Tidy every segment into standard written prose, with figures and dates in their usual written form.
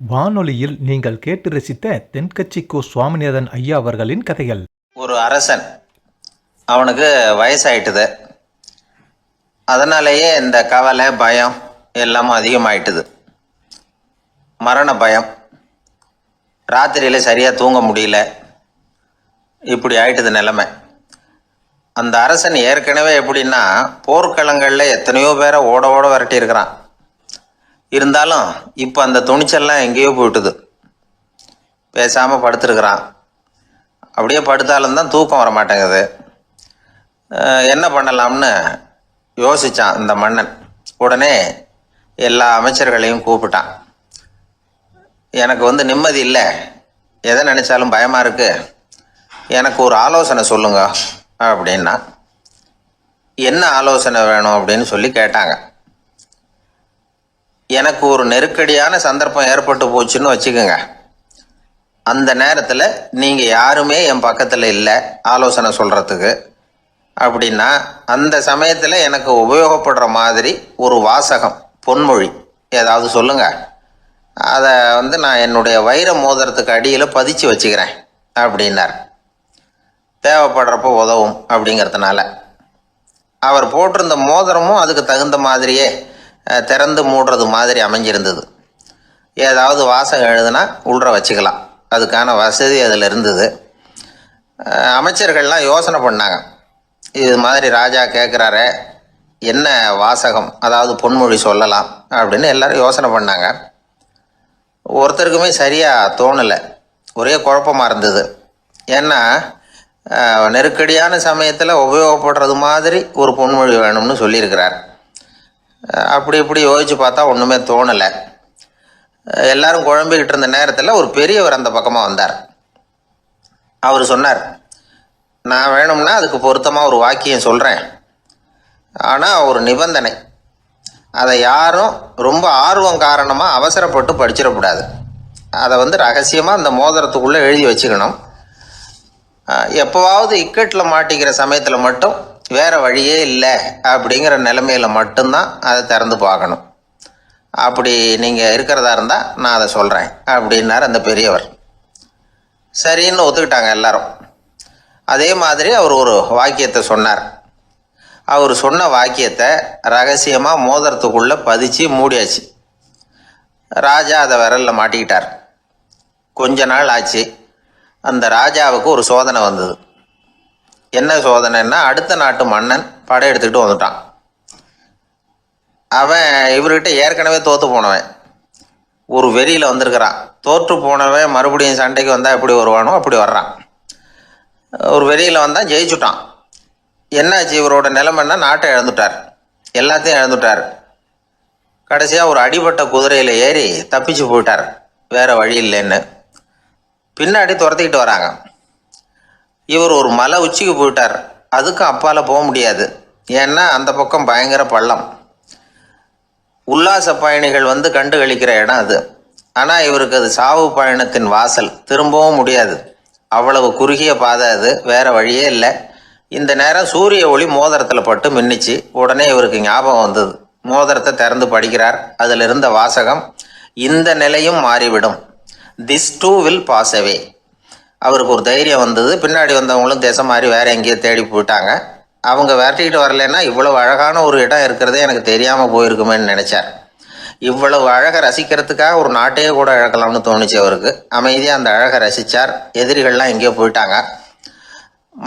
வானொலியில் நீங்கள் கேட்டு ரசித்த தென்கட்சி கோ. சுவாமிநாதன் ஐயா அவர்களின் கதைகள். ஒரு அரசன், அவனுக்கு வயசாயிட்டுது. அதனாலேயே இந்த கவலை, பயம் எல்லாமும் அதிகமாயிட்டுது. மரண பயம், ராத்திரியில் சரியாக தூங்க முடியல, இப்படி ஆயிட்டுது நிலைமை. அந்த அரசன் ஏற்கனவே எப்படின்னா, போர்க்களங்களில் எத்தனையோ பேரை ஓட ஓட விரட்டியிருக்கிறான். இருந்தாலும் இப்போ அந்த துணிச்சல்லாம் எங்கேயோ போயிட்டுது. பேசாமல் படுத்துருக்கிறான். அப்படியே படுத்தாலும் தான் தூக்கம் வர மாட்டேங்குது. என்ன பண்ணலாம்னு யோசித்தான் இந்த மன்னன். உடனே எல்லா அமைச்சர்களையும் கூப்பிட்டான். எனக்கு நிம்மதி இல்லை, எதை நினச்சாலும் பயமாக இருக்கு, எனக்கு ஒரு ஆலோசனை சொல்லுங்க அப்படின்னா. என்ன ஆலோசனை வேணும் அப்படின்னு சொல்லி கேட்டாங்க. எனக்கு ஒரு நெருக்கடியான சந்தர்ப்பம் ஏற்பட்டு போச்சுன்னு வச்சுக்கோங்க. அந்த நேரத்தில் நீங்கள் யாருமே என் பக்கத்தில் இல்லை ஆலோசனை சொல்கிறதுக்கு அப்படின்னா, அந்த சமயத்தில் எனக்கு உபயோகப்படுற மாதிரி ஒரு வாசகம், பொன்மொழி ஏதாவது சொல்லுங்கள். அதை நான் என்னுடைய வைர மோதிரத்துக்கு அடியில் பதிச்சு வச்சுக்கிறேன் அப்படின்னார். தேவைப்படுறப்போ உதவும் அப்படிங்கிறதுனால. அவர் போட்டிருந்த மோதிரமும் அதுக்கு தகுந்த மாதிரியே திறந்து மூடுறது மாதிரி அமைஞ்சிருந்தது. ஏதாவது வாசகம் எழுதுனா உள்ற வச்சுக்கலாம், அதுக்கான வசதி அதில் இருந்தது. அமைச்சர்கள்லாம் யோசனை பண்ணாங்க. இது மாதிரி ராஜா கேட்குறாரு, என்ன வாசகம், அதாவது பொன்மொழி சொல்லலாம் அப்படின்னு எல்லாரும் யோசனை பண்ணாங்க. ஒருத்தருக்குமே சரியாக தோணலை, ஒரே குழப்பமாக இருந்தது. ஏன்னா நெருக்கடியான சமயத்தில் உபயோகப்படுறது மாதிரி ஒரு பொன்மொழி வேணும்னு சொல்லியிருக்கிறார். அப்படி இப்படி யோசித்து பார்த்தா ஒன்றுமே தோணலை. எல்லாரும் குழம்பிக்கிட்டு இருந்த நேரத்தில் ஒரு பெரியவர் அந்த பக்கமாக வந்தார். அவர் சொன்னார், நான் வேணும்னா அதுக்கு பொருத்தமாக ஒரு வாக்கியம் சொல்கிறேன், ஆனால் ஒரு நிபந்தனை. அதை யாரும் ரொம்ப ஆர்வம் காரணமாக அவசரப்பட்டு படிச்சிடக்கூடாது. அதை ரகசியமாக அந்த மோதிரத்துக்குள்ளே எழுதி வச்சுக்கணும். எப்போவாவது இக்கட்டில் மாட்டிக்கிற சமயத்தில் மட்டும், வேறு வழியே இல்லை அப்படிங்கிற நிலைமையில் மட்டும்தான் அதை திறந்து பார்க்கணும். அப்படி நீங்கள் இருக்கிறதா இருந்தால் நான் அதை சொல்கிறேன் அப்படின்னார் அந்த பெரியவர். சரின்னு ஒத்துக்கிட்டாங்க எல்லாரும். அதே மாதிரி அவர் ஒரு வாக்கியத்தை சொன்னார். அவர் சொன்ன வாக்கியத்தை ரகசியமாக மோதிரத்துக்குள்ளே பதிச்சு மூடியாச்சு. ராஜா அதை விரலில் மாட்டிக்கிட்டார். கொஞ்ச நாள் ஆச்சு. அந்த ராஜாவுக்கு ஒரு சோதனை வந்தது. என்ன சோதனைன்னா, அடுத்த நாட்டு மன்னன் படையெடுத்துக்கிட்டு வந்துட்டான். அவன் இவர்கிட்ட ஏற்கனவே தோற்று போனவன், ஒரு வெறியில் வந்திருக்கிறான். தோற்று போனவன் மறுபடியும் சண்டைக்கு வந்தால் எப்படி வருவானோ அப்படி வர்றான். ஒரு வெறியில் வந்தால் ஜெயிச்சுட்டான். என்னாச்சு, இவரோட நிலைமைன்னா நாட்டை இழந்துட்டார், எல்லாத்தையும் இழந்துட்டார். கடைசியாக ஒரு அடிபட்ட குதிரையில் ஏறி தப்பிச்சு போயிட்டார், வேறு வழி இல்லைன்னு. பின்னாடி துரத்திக்கிட்டு வராங்க. இவர் ஒரு மலை உச்சிக்கு போயிட்டார். அதுக்கும் அப்பால் போக முடியாது, ஏன்னா அந்த பக்கம் பயங்கர பள்ளம். உல்லாச பயணிகள் கண்டு கழிக்கிற இடம் அது. ஆனால் இவருக்கு அது சாவு பயணத்தின் வாசல், திரும்பவும் முடியாது. அவ்வளவு குறுகிய பாதை அது, வேறு வழியே இல்லை. இந்த நேரம் சூரிய ஒளி மோதிரத்தில் பட்டு மின்னிச்சு. உடனே இவருக்கு ஞாபகம் வந்தது. மோதிரத்தை திறந்து படிக்கிறார். அதில் இருந்த வாசகம், இந்த நிலையும் மாறிவிடும், this too will pass away. அவருக்கு ஒரு தைரியம் வந்தது. பின்னாடி வந்தவங்களும் திசை மாதிரி வேறு எங்கேயோ தேடி போயிட்டாங்க. அவங்க விரட்டிக்கிட்டு வரலன்னா இவ்வளவு அழகான ஒரு இடம் இருக்கிறதே எனக்கு தெரியாமல் போயிருக்குமேன்னு நினச்சார். இவ்வளவு அழகை ரசிக்கிறதுக்காக ஒரு நாட்டையே கூட இழக்கலாம்னு தோணுச்சு அவருக்கு. அமைதியாக அந்த அழகை ரசித்தார். எதிரிகள்லாம் எங்கேயோ போயிட்டாங்க.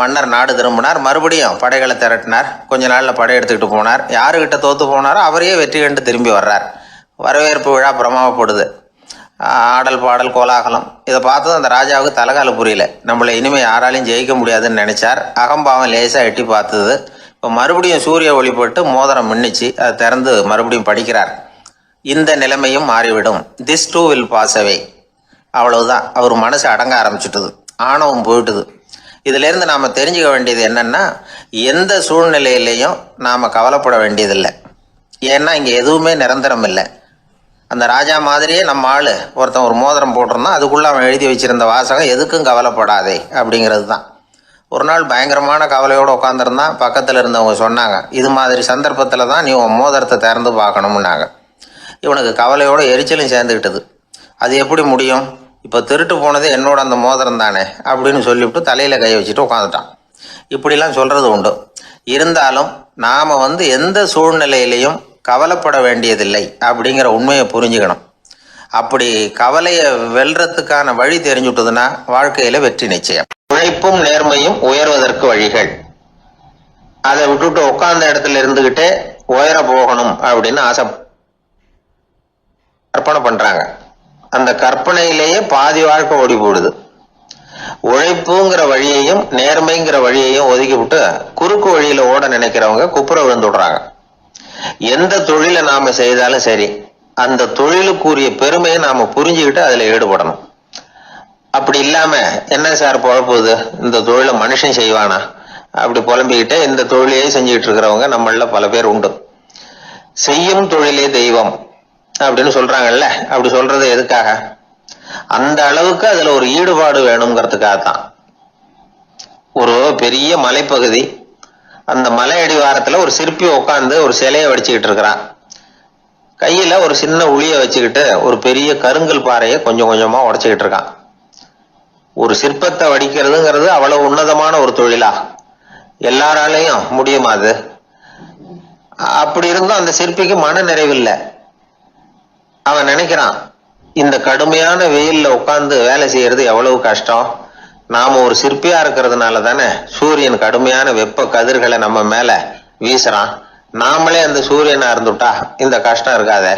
மன்னர் நாடு திரும்பினார். மறுபடியும் படைகளை திரட்டினார். கொஞ்ச நாளில் படை எடுத்துக்கிட்டு போனார். யாருக்கிட்ட தோற்று போனாரோ அவரையே வெற்றி கண்டு திரும்பி வர்றார். வரவேற்பு விழா பிரமாவப்படுது. ஆடல் பாடல் கோலாகலம். இதை பார்த்ததும் அந்த ராஜாவுக்கு தலைகால புரியல. நம்மளை இனிமேல் யாராலையும் ஜெயிக்க முடியாதுன்னு நினைச்சார். அகம்பாவம் லேசாக எட்டி பார்த்தது. இப்போ மறுபடியும் சூரிய ஒளிப்பட்டு மோதிரம் மின்னிச்சு. அதை திறந்து மறுபடியும் படிக்கிறார். இந்த நிலைமையும் மாறிவிடும், this too will pass away. அவ்வளவுதான், அவர் மனசு அடங்க ஆரம்பிச்சுட்டுது, ஆணவம் போயிட்டுது. இதிலேருந்து நாம் தெரிஞ்சுக்க வேண்டியது என்னன்னா, எந்த சூழ்நிலையிலையும் நாம் கவலைப்பட வேண்டியதில்லை. ஏன்னா இங்கே எதுவுமே நிரந்தரம் இல்லை. அந்த ராஜா மாதிரியே நம்ம ஆள் ஒருத்தன் ஒரு மோதிரம் போட்டிருந்தான், அதுக்குள்ளே அவன் எழுதி வச்சிருந்த வாசகம், எதுக்கும் கவலைப்படாதே அப்படிங்கிறது தான். ஒரு நாள் பயங்கரமான கவலையோடு உட்காந்துருந்தான். பக்கத்தில் இருந்தவங்க சொன்னாங்க, இது மாதிரி சந்தர்ப்பத்தில் தான் நீ உன் மோதிரத்தை திறந்து பார்க்கணும்னாங்க. இவனுக்கு கவலையோடு எரிச்சலும் சேர்ந்துக்கிட்டது. அது எப்படி முடியும்? இப்போ திருட்டு போனது என்னோட அந்த மோதிரம் தானே அப்படின்னு சொல்லிவிட்டு தலையில் கை வச்சுட்டு உட்காந்துட்டான். இப்படிலாம் சொல்கிறது உண்டு. இருந்தாலும் நாம் எந்த சூழ்நிலையிலையும் கவலைப்பட வேண்டியதில்லை அப்படிங்கிற உண்மையை புரிஞ்சுக்கணும். அப்படி கவலையை வெல்றதுக்கான வழி தெரிஞ்சுட்டதுன்னா வாழ்க்கையில் வெற்றி நிச்சயம். உழைப்பும் நேர்மையும் உயர்வதற்கு வழிகள். அதை விட்டுட்டு உட்கார்ந்த இடத்துல இருந்துகிட்டே உயர போகணும் அப்படின்னு ஆசை கற்பனை பண்றாங்க. அந்த கற்பனையிலேயே பாதி வாழ்க்கை ஓடி போடுது. உழைப்புங்கிற வழியையும் நேர்மைங்கிற வழியையும் ஒதுக்கி விட்டு குறுக்கு வழியில ஓட நினைக்கிறவங்க குப்புற விழுந்துடுறாங்க. எந்த தொழிலை நாம செய்தாலும் சரி, அந்த தொழிலுக்குரிய பெருமையை நாம புரிஞ்சுக்கிட்டு அதுல ஈடுபடணும். அப்படி இல்லாம என்ன சார் பொழப்புது, இந்த தொழிலை மனுஷன் செய்வானா அப்படி புலம்பிக்கிட்டே இந்த தொழிலையே செஞ்சுக்கிட்டு இருக்கிறவங்க நம்மள பல பேர் உண்டு. செய்யும் தொழிலே தெய்வம் அப்படின்னு சொல்றாங்கல்ல, அப்படி சொல்றது எதுக்காக? அந்த அளவுக்கு அதுல ஒரு ஈடுபாடு வேணுங்கிறதுக்காகத்தான். ஒரு பெரிய மலைப்பகுதி, அந்த மலை அடிவாரத்துல ஒரு சிற்பி உட்காந்து ஒரு சிலையை வடிச்சுக்கிட்டு இருக்கிறான். கையில ஒரு சின்ன உளிய வச்சுக்கிட்டு ஒரு பெரிய கருங்கல் பாறையை கொஞ்சம் கொஞ்சமா உடைச்சுக்கிட்டு இருக்கான். ஒரு சிற்பத்தை வடிக்கிறதுங்கிறது அவ்வளவு உன்னதமான ஒரு தொழிலா? எல்லாராலையும் முடியுமா அது? அப்படி இருந்தும் அந்த சிற்பிக்கு மன நிறைவில்லை. அவன் நினைக்கிறான், இந்த கடுமையான வெயில்ல உட்கார்ந்து வேலை செய்யறது எவ்வளவு கஷ்டம். நாம ஒரு சிற்பியா இருக்கிறதுனால தானே சூரியன் கடுமையான வெப்ப கதிர்களை நம்ம மேல வீசுறான். நாமளே அந்த சூரியனா இருந்துட்டா இந்த கஷ்டம் இருக்காதே.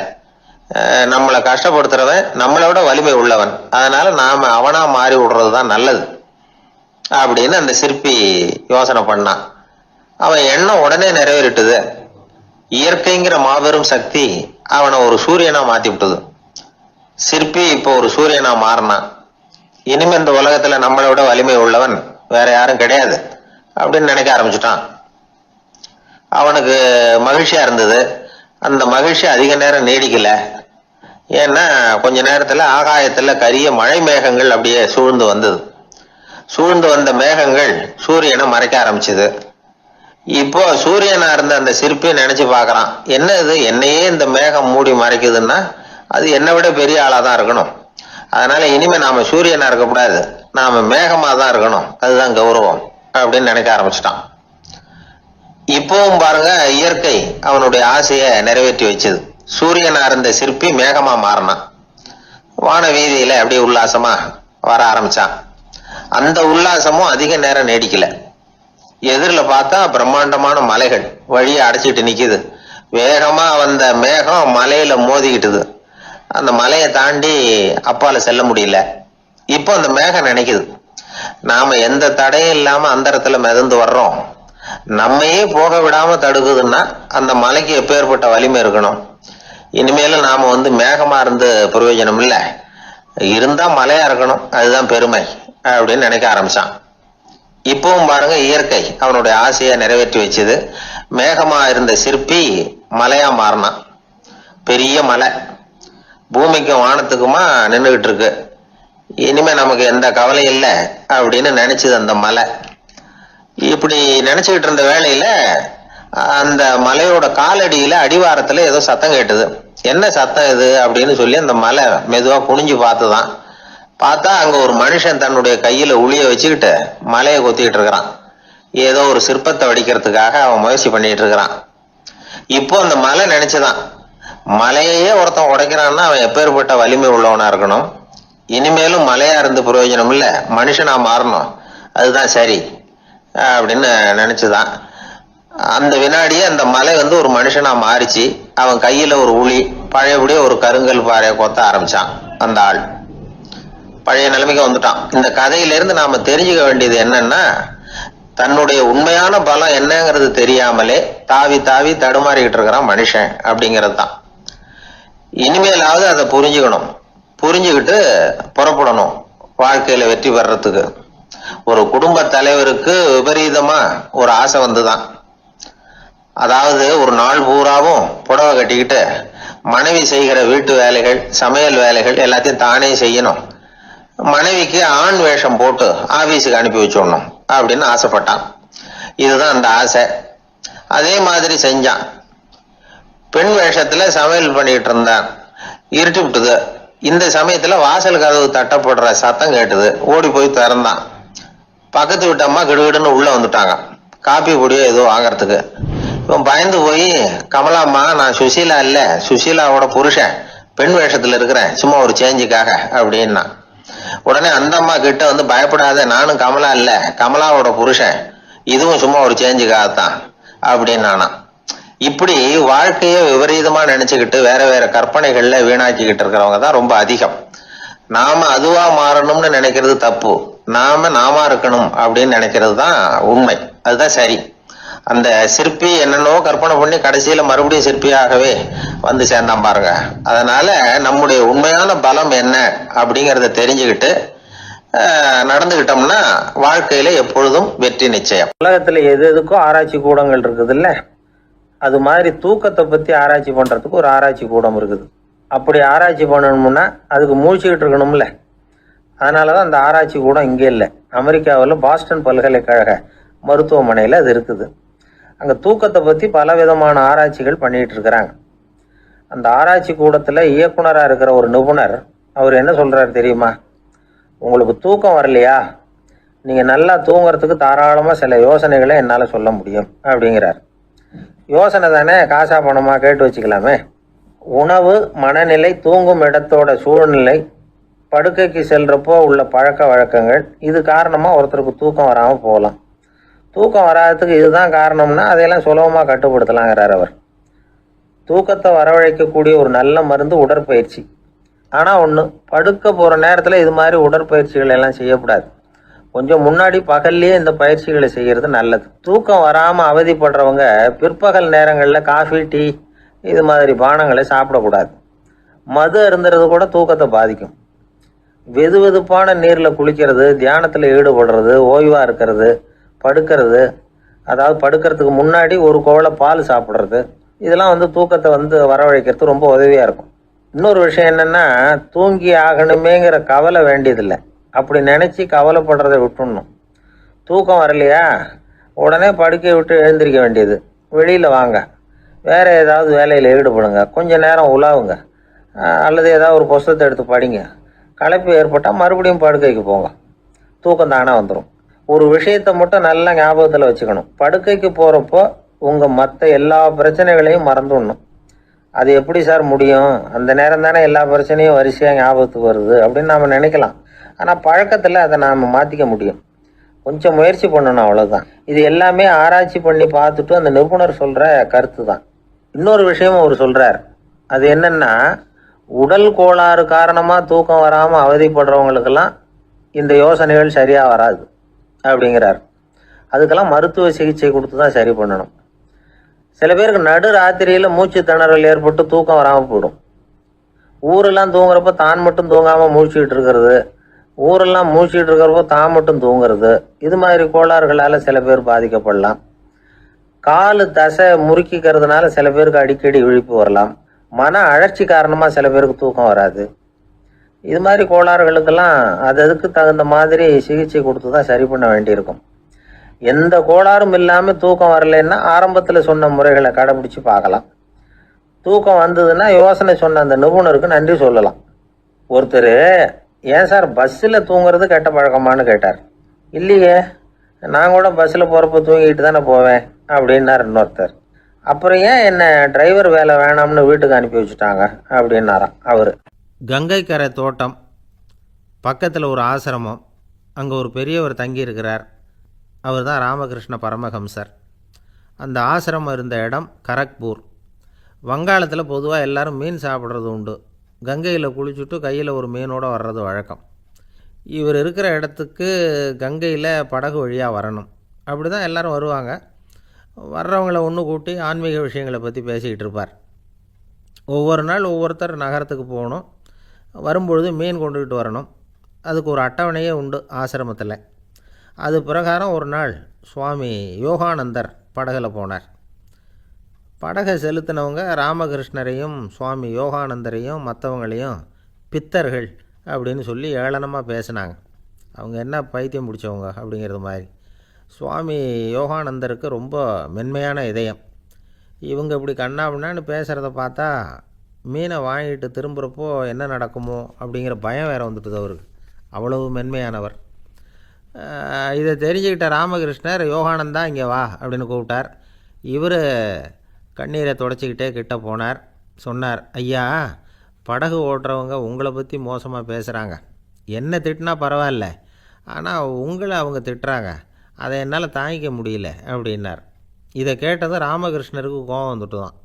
நம்மளை கஷ்டப்படுத்துறவன் நம்மளை விட வலிமை உள்ளவன், அதனால நாம அவனா மாறி விடுறதுதான் நல்லது அப்படின்னு அந்த சிற்பி யோசனை பண்ணான். அவன் எண்ணம் உடனே நிறைவேறிட்டுது. இயற்கைங்கிற மாபெரும் சக்தி அவனை ஒரு சூரியனா மாத்தி விட்டது. சிற்பி இப்போ ஒரு சூரியனா மாறினான். இனிமே இந்த உலகத்துல நம்மளை விட வலிமை உள்ளவன் வேற யாரும் கிடையாது அப்படின்னு நினைக்க ஆரம்பிச்சுட்டான். அவனுக்கு மகிழ்ச்சியா இருந்தது. அந்த மகிழ்ச்சி அதிக நேரம் நீடிக்கல. ஏன்னா கொஞ்ச நேரத்துல ஆகாயத்துல கரிய மழை மேகங்கள் அப்படியே சூழ்ந்து வந்தது. சூழ்ந்து வந்த மேகங்கள் சூரியனை மறைக்க ஆரம்பிச்சது. இப்போ சூரியனா இருந்த அந்த சிற்பி நினைச்சு பாக்குறான், என்ன இது, என்னையே இந்த மேகம் மூடி மறைக்குதுன்னா அது என்னை விட பெரிய ஆளாதான் இருக்கணும். அதனால இனிமே நாம சூரியனா இருக்கக்கூடாது, நாம மேகமா தான் இருக்கணும், அதுதான் கௌரவம் அப்படின்னு நினைக்க ஆரம்பிச்சிட்டான். இப்பவும் பாருங்க, இயற்கை அவனுடைய ஆசையை நிறைவேற்றி வச்சது. சூரியனா இருந்த சிற்பி மேகமா மாறினான். வான வீதியில அப்படியே உல்லாசமா வர ஆரம்பிச்சான். அந்த உல்லாசமும் அதிக நேரம் நீடிக்கல. எதிரில் பார்த்தா பிரம்மாண்டமான மலைகள் வழியை அடைச்சிட்டு நிக்குது. வேகமா வந்த மேகம் மலையில மோதிக்கிட்டுது. அந்த மலையை தாண்டி அப்பால செல்ல முடியல. இப்போ அந்த மேகம் நினைக்குது, நாம எந்த தடையும் இல்லாம அந்த இடத்துல மிதந்து வர்றோம், நம்மையே போக விடாம தடுக்குதுன்னா அந்த மலைக்கு எப்பேற்பட்ட வலிமை இருக்கணும். இனிமேலும் நாம மேகமா இருந்து பிரயோஜனம் இல்லை, இருந்தா மலையா இருக்கணும், அதுதான் பெருமை அப்படின்னு நினைக்க ஆரம்பிச்சான். இப்பவும் பாருங்க, இயற்கை அவனுடைய ஆசையை நிறைவேற்றி வச்சது. மேகமா இருந்த சிற்பி மலையா மாறினான். பெரிய மலை பூமிக்கும் வானத்துக்குமா நின்றுகிட்டு இருக்கு. இனிமே நமக்கு எந்த கவலை இல்லை அப்படின்னு நினைச்சது அந்த மலை. இப்படி நினைச்சுக்கிட்டு இருந்த வேளையில அந்த மலையோட காலடியில அடிவாரத்துல ஏதோ சத்தம் கேட்டுது. என்ன சத்தம் இது அப்படின்னு சொல்லி அந்த மலை மெதுவா குனிஞ்சு பார்த்துதான். பார்த்தா அங்க ஒரு மனுஷன் தன்னுடைய கையில உளிய வச்சுக்கிட்டு மலையை கொத்திக்கிட்டு இருக்கிறான். ஏதோ ஒரு சிற்பத்தை வடிக்கிறதுக்காக அவன் முயற்சி பண்ணிட்டு இருக்கிறான். இப்போ அந்த மலை நினைச்சுதான், மலையே ஒருத்தன் உடைக்கிறான்னா அவன் எப்பேற்பட்ட வலிமை உள்ளவனா இருக்கணும். இனிமேலும் மலையா இருந்து பிரயோஜனம் இல்ல, மனுஷனா மாறணும், அதுதான் சரி அப்படின்னு நினைச்சுதான். அந்த வினாடியே அந்த மலை ஒரு மனுஷனா மாறிச்சு. அவன் கையில ஒரு உளி, பழையபடியே ஒரு கருங்கல் பாறையை கொத்த ஆரம்பிச்சான். அந்த ஆள் பழைய நிலைமைக்கு வந்துட்டான். இந்த கதையிலிருந்து நாம தெரிஞ்சுக்க வேண்டியது என்னன்னா, தன்னுடைய உண்மையான பலம் என்னங்கிறது தெரியாமலே தாவி தாவி தடுமாறிக்கிட்டு இருக்கிறான் மனுஷன் அப்படிங்கிறது தான். இனிமேலாவது அதை புரிஞ்சுக்கணும். புரிஞ்சுக்கிட்டு புறப்படணும் வாழ்க்கையில வெற்றி பெறறதுக்கு. ஒரு குடும்ப தலைவருக்கு விபரீதமா ஒரு ஆசை வந்துதான். அதாவது ஒரு நாள் பூராவும் புடவை கட்டிக்கிட்டு மனைவி செய்கிற வீட்டு வேலைகள், சமையல் வேலைகள் எல்லாத்தையும் தானே செய்யணும். மனைவிக்கு ஆண் வேஷம் போட்டு ஆபீஸுக்கு அனுப்பி வச்சிடணும் அப்படின்னு ஆசைப்பட்டான். இதுதான் அந்த ஆசை. அதே மாதிரி செஞ்சான். பெண் வேஷத்துல சமையல் பண்ணிட்டு இருந்தான். இருட்டி விட்டுது. இந்த சமயத்துல வாசல் கதவு தட்டப்படுற சத்தம் கேட்டது. ஓடி போய் திறந்தான். பக்கத்து வீட்டு அம்மா கிடுகிடுன்னு உள்ள வந்துட்டாங்க, காப்பி பொடியோ ஏதோ வாங்கறதுக்கு. இவன் பயந்து போய், கமலாம்மா, நான் சுசீலா இல்ல, சுசீலாவோட புருஷன், பெண் வேஷத்துல இருக்கிறேன், சும்மா ஒரு சேஞ்சுக்காக அப்படின்னா. உடனே அந்த அம்மா கிட்ட வந்து, பயப்படாத, நானும் கமலா இல்ல, கமலாவோட புருஷன், இதுவும் சும்மா ஒரு சேஞ்சுக்காகத்தான் அப்படின்னு. இப்படி வாழ்க்கைய விபரீதமா நினைச்சுக்கிட்டு வேற வேற கற்பனைகள்ல வீணாக்கிக்கிட்டு இருக்கிறவங்க தான் ரொம்ப அதிகம். நாம அதுவா மாறணும்னு நினைக்கிறது தப்பு, நாம இருக்கணும் அப்படின்னு நினைக்கிறது தான் உண்மை, அதுதான் சரி. அந்த சிற்பி என்னென்னோ கற்பனை பண்ணி கடைசியில மறுபடியும் சிற்பியாகவே வந்து சேர்ந்தான் பாருங்க. அதனால நம்முடைய உண்மையான பலம் என்ன அப்படிங்கறத தெரிஞ்சுக்கிட்டு நடந்துகிட்டோம்னா வாழ்க்கையில எப்பொழுதும் வெற்றி நிச்சயம். உலகத்துல எது எதுக்கும் ஆராய்ச்சி கூடங்கள் இருக்குது இல்ல, அது மாதிரி தூக்கத்தை பத்தி ஆராய்ச்சி பண்றதுக்கு ஒரு ஆராய்ச்சி கூடம் இருக்குது. அப்படி ஆராய்ச்சி பண்ணணும்னா அதுக்கு மூழ்கிக்கிட்டு இருக்கணும்ல. அதனாலதான் அந்த ஆராய்ச்சி கூடம் இங்கே இல்லை, அமெரிக்காவில் பாஸ்டன் பல்கலைக்கழக மருத்துவமனையில் அது இருக்குது. அங்கே தூக்கத்தை பற்றி பல விதமான ஆராய்ச்சிகள் பண்ணிகிட்டு இருக்கிறாங்க. அந்த ஆராய்ச்சி கூடத்தில் இயக்குனராக இருக்கிற ஒரு நிபுணர், அவர் என்ன சொல்கிறாரு தெரியுமா? உங்களுக்கு தூக்கம் வரலையா, நீங்கள் நல்லா தூங்குறதுக்கு தாராளமாக சில யோசனைகளை என்னால் சொல்ல முடியும் அப்படிங்கிறார். யோசனை தானே, காசா பணமாக கேட்டு வச்சுக்கலாமே. உணவு, மனநிலை, தூங்கும் இடத்தோட சூழ்நிலை, படுக்கைக்கு செல்றப்போ உள்ள பழக்க வழக்கங்கள், இது காரணமாக ஒருத்தருக்கு தூக்கம் வராமல் போகலாம். தூக்கம் வராததுக்கு இதுதான் காரணம்னா அதையெல்லாம் சுலபமாக கட்டுப்படுத்தலாங்கிறார் அவர். தூக்கத்தை வரவழைக்கக்கூடிய ஒரு நல்ல மருந்து உடற்பயிற்சி. ஆனால் ஒன்று, படுக்க போகிற நேரத்தில் இது மாதிரி உடற்பயிற்சிகள் எல்லாம் செய்யக்கூடாது. கொஞ்சம் முன்னாடி பகல்லையே இந்த பயிற்சிகளை செய்கிறது நல்லது. தூக்கம் வராமல் அவதிப்படுறவங்க பிற்பகல் நேரங்களில் காஃபி, டீ இது மாதிரி பானங்களை சாப்பிடக்கூடாது. மது அருந்துறது கூட தூக்கத்தை பாதிக்கும். வெது வெதுப்பான நீரில் குளிக்கிறது, தியானத்தில் ஈடுபடுறது, ஓய்வாக இருக்கிறது, படுக்கிறது, அதாவது படுக்கிறதுக்கு முன்னாடி ஒரு கோவலை பால் சாப்பிட்றது, இதெல்லாம் தூக்கத்தை வரவழைக்கிறது ரொம்ப உதவியாக இருக்கும். இன்னொரு விஷயம் என்னென்னா, தூங்கி ஆகணுமேங்கிற கவலை வேண்டியதில்லை. அப்படி நினச்சி கவலைப்படுறதை விட்டுடணும். தூக்கம் வரலையா, உடனே படுக்கையை விட்டு எழுந்திருக்க வேண்டியது. வெளியில் வாங்க, வேறு ஏதாவது வேலையில் ஈடுபடுங்க, கொஞ்சம் நேரம் உலாவுங்க, அல்லது ஏதாவது ஒரு புஸ்தகத்தை எடுத்து படிங்க. களைப்பு ஏற்பட்டால் மறுபடியும் படுக்கைக்கு போங்க, தூக்கம் தானே வந்துடும். ஒரு விஷயத்தை மட்டும் நல்லா ஞாபகத்தில் வச்சுக்கணும். படுக்கைக்கு போகிறப்போ உங்கள் மற்ற எல்லா பிரச்சனைகளையும் மறந்துடணும். அது எப்படி சார் முடியும், அந்த நேரம் தானே எல்லா பிரச்சனையும் வரிசையாக ஞாபகத்துக்கு வருது அப்படின்னு நாம் நினைக்கலாம். ஆனால் பழக்கத்தில் அதை நாம் மாற்றிக்க முடியும். கொஞ்சம் முயற்சி பண்ணணும், அவ்வளோதான். இது எல்லாமே ஆராய்ச்சி பண்ணி பார்த்துட்டு அந்த நிபுணர் சொல்கிற கருத்து தான். இன்னொரு விஷயமும் அவர் சொல்கிறார். அது என்னென்னா, உடல் கோளாறு காரணமாக தூக்கம் வராமல் அவதிப்படுறவங்களுக்கெல்லாம் இந்த யோசனைகள் சரியாக வராது அப்படிங்கிறார். அதுக்கெல்லாம் மருத்துவ சிகிச்சை கொடுத்து தான் சரி பண்ணணும். சில பேருக்கு நடு ராத்திரியில் மூச்சு திணறல் ஏற்பட்டு தூக்கம் வராமல் போயிடும். ஊரெல்லாம் தூங்குறப்போ தான் மட்டும் தூங்காமல் மூழ்கிட்டு இருக்கிறது, ஊரெல்லாம் மூழ்கிட்டு இருக்கிறப்போ தான் மட்டும் தூங்குறது, இது மாதிரி கோளாறுகளால் சில பேர் பாதிக்கப்படலாம். காலு தசை முறுக்கிக்கிறதுனால சில பேருக்கு அடிக்கடி விழிப்பு வரலாம். மன அழற்சி காரணமாக சில பேருக்கு தூக்கம் வராது. இது மாதிரி கோளாறுகளுக்கெல்லாம் அதுக்கு தகுந்த மாதிரி சிகிச்சை கொடுத்து தான் சரி பண்ண வேண்டியிருக்கும். எந்த கோளாறும் இல்லாமல் தூக்கம் வரலைன்னா ஆரம்பத்தில் சொன்ன முறைகளை கடைபிடிச்சு பார்க்கலாம். தூக்கம் வந்ததுன்னா யோசனை சொன்ன அந்த நிபுணருக்கு நன்றி சொல்லலாம். ஒருத்தர், ஏன் சார் பஸ்ஸில் தூங்குறது கெட்ட பழக்கமானு கேட்டார். இல்லையே, நான் கூட பஸ்ஸில் போகிறப்ப தூங்கிட்டு தானே போவேன் அப்படின்னார் இன்னொருத்தர். அப்புறம் ஏன் என்ன டிரைவர் வேலை வேணாம்னு வீட்டுக்கு அனுப்பி வச்சுட்டாங்க அப்படின்னாராம் அவர். கங்கை கரை தோட்டம் பக்கத்தில் ஒரு ஆசிரமம், அங்கே ஒரு பெரியவர் தங்கியிருக்கிறார். அவர் தான் ராமகிருஷ்ண பரமஹம்சர். அந்த ஆசிரமம் இருந்த இடம் கரக்பூர். வங்காளத்தில் பொதுவாக எல்லோரும் மீன் சாப்பிட்றது உண்டு. கங்கையில் குளிச்சுட்டு கையில் ஒரு மீனோடு வர்றது வழக்கம். இவர் இருக்கிற இடத்துக்கு கங்கையில் படகு வழியாக வரணும். அப்படி தான் எல்லோரும் வருவாங்க. வர்றவங்கள ஒன்று கூட்டி ஆன்மீக விஷயங்களை பற்றி பேசிக்கிட்டு இருப்பார். ஒவ்வொரு நாள் ஒவ்வொருத்தர் நகரத்துக்கு போகணும், வரும்பொழுது மீன் கொண்டுக்கிட்டு வரணும். அதுக்கு ஒரு அட்டவணையே உண்டு ஆசிரமத்தில். அது பிரகாரம் ஒரு நாள் சுவாமி யோகானந்தர் படகில் போனார். படகை செலுத்தினவங்க ராமகிருஷ்ணரையும் சுவாமி யோகானந்தரையும் மற்றவங்களையும் பித்தர்கள் அப்படின்னு சொல்லி ஏளனமாக பேசினாங்க. அவங்க என்ன பைத்தியம் பிடிச்சவங்க அப்படிங்கிறது மாதிரி. சுவாமி யோகானந்தருக்கு ரொம்ப மென்மையான இதயம். இவங்க இப்படி கண்ணாபின்னான்னு பேசுகிறத பார்த்தா மீனை வாங்கிட்டு திரும்புகிறப்போ என்ன நடக்குமோ அப்படிங்கிற பயம் வேறு வந்துட்டுது அவருக்கு. அவ்வளவு மென்மையானவர். இதை தெரிஞ்சுக்கிட்ட ராமகிருஷ்ணர், யோகானந்தா இங்கே வா அப்படின்னு கூப்பிட்டார். இவர் கண்ணீரை தொடச்சிக்கிட்டே கிட்ட போனார். சொன்னார், ஐயா, படகு ஓட்டுறவங்க உங்களை பற்றி மோசமாக பேசுகிறாங்க. என்ன திட்டினா பரவாயில்ல, ஆனால் உங்களை அவங்க திட்டுறாங்க, அதை என்னால் தாங்கிக்க முடியல அப்படின்னார். இதை கேட்டதும் ராமகிருஷ்ணருக்கு கோபம் வந்துட்டு தான்.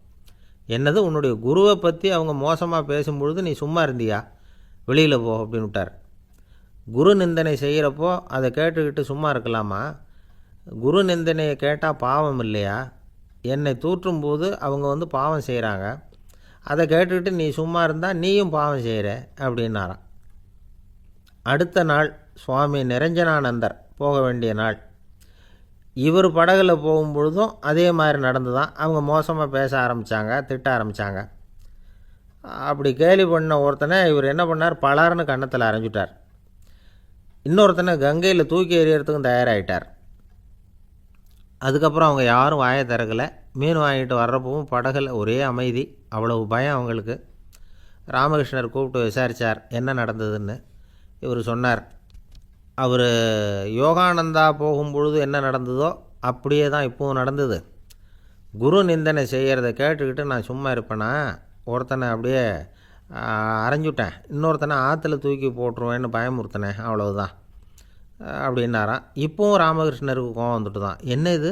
என்னது, உன்னுடைய குருவை பற்றி அவங்க மோசமாக பேசும்பொழுது நீ சும்மா இருந்தியா? வெளியில் போ அப்படின்னு விட்டார். குரு நிந்தனை செய்கிறப்போ அதை கேட்டுக்கிட்டு சும்மா இருக்கலாமா? குரு நிந்தனையை கேட்டால் பாவம் இல்லையா? என்னை தூற்றும் போது அவங்க பாவம் செய்கிறாங்க, அதை கேட்டுக்கிட்டு நீ சும்மா இருந்தால் நீயும் பாவம் செய்கிற அப்படின்னாராம். அடுத்த நாள் சுவாமி நிரஞ்சனானந்தர் போக வேண்டிய நாள். இவர் படகுல போகும்பொழுதும் அதே மாதிரி நடந்து தான். அவங்க மோசமாக பேச ஆரம்பித்தாங்க, திட்ட ஆரம்பித்தாங்க. அப்படி கேலி பண்ண ஒருத்தனை இவர் என்ன பண்ணார், பலார்னு கன்னத்தில் அரைஞ்சிட்டார். இன்னொருத்தனை கங்கையில் தூக்கி எறியறதுக்கும் தயாராகிட்டார். அதுக்கப்புறம் அவங்க யாரும் வாயை திறக்கலை. மீன் வாங்கிட்டு வர்றப்பவும் படகுல ஒரே அமைதி. அவ்வளவு பயம் அவங்களுக்கு. ராமகிருஷ்ணர் கூப்பிட்டு விசாரித்தார் என்ன நடந்ததுன்னு. இவர் சொன்னார், அவர் யோகானந்தா போகும்பொழுது என்ன நடந்ததோ அப்படியே தான் இப்போவும் நடந்தது. குரு நிந்தனை செய்கிறத கேட்டுக்கிட்டு நான் சும்மா இருப்பேனா? ஒருத்தனை அப்படியே அரைஞ்சுட்டேன், இன்னொருத்தனை ஆற்றுல தூக்கி போட்டுருவேன்னு பயமுறுத்தினேன், அவ்வளவுதான் அப்படின்னாராம். இப்போவும் ராமகிருஷ்ணருக்கு கோபம் வந்துட்டு தான். என்ன இது,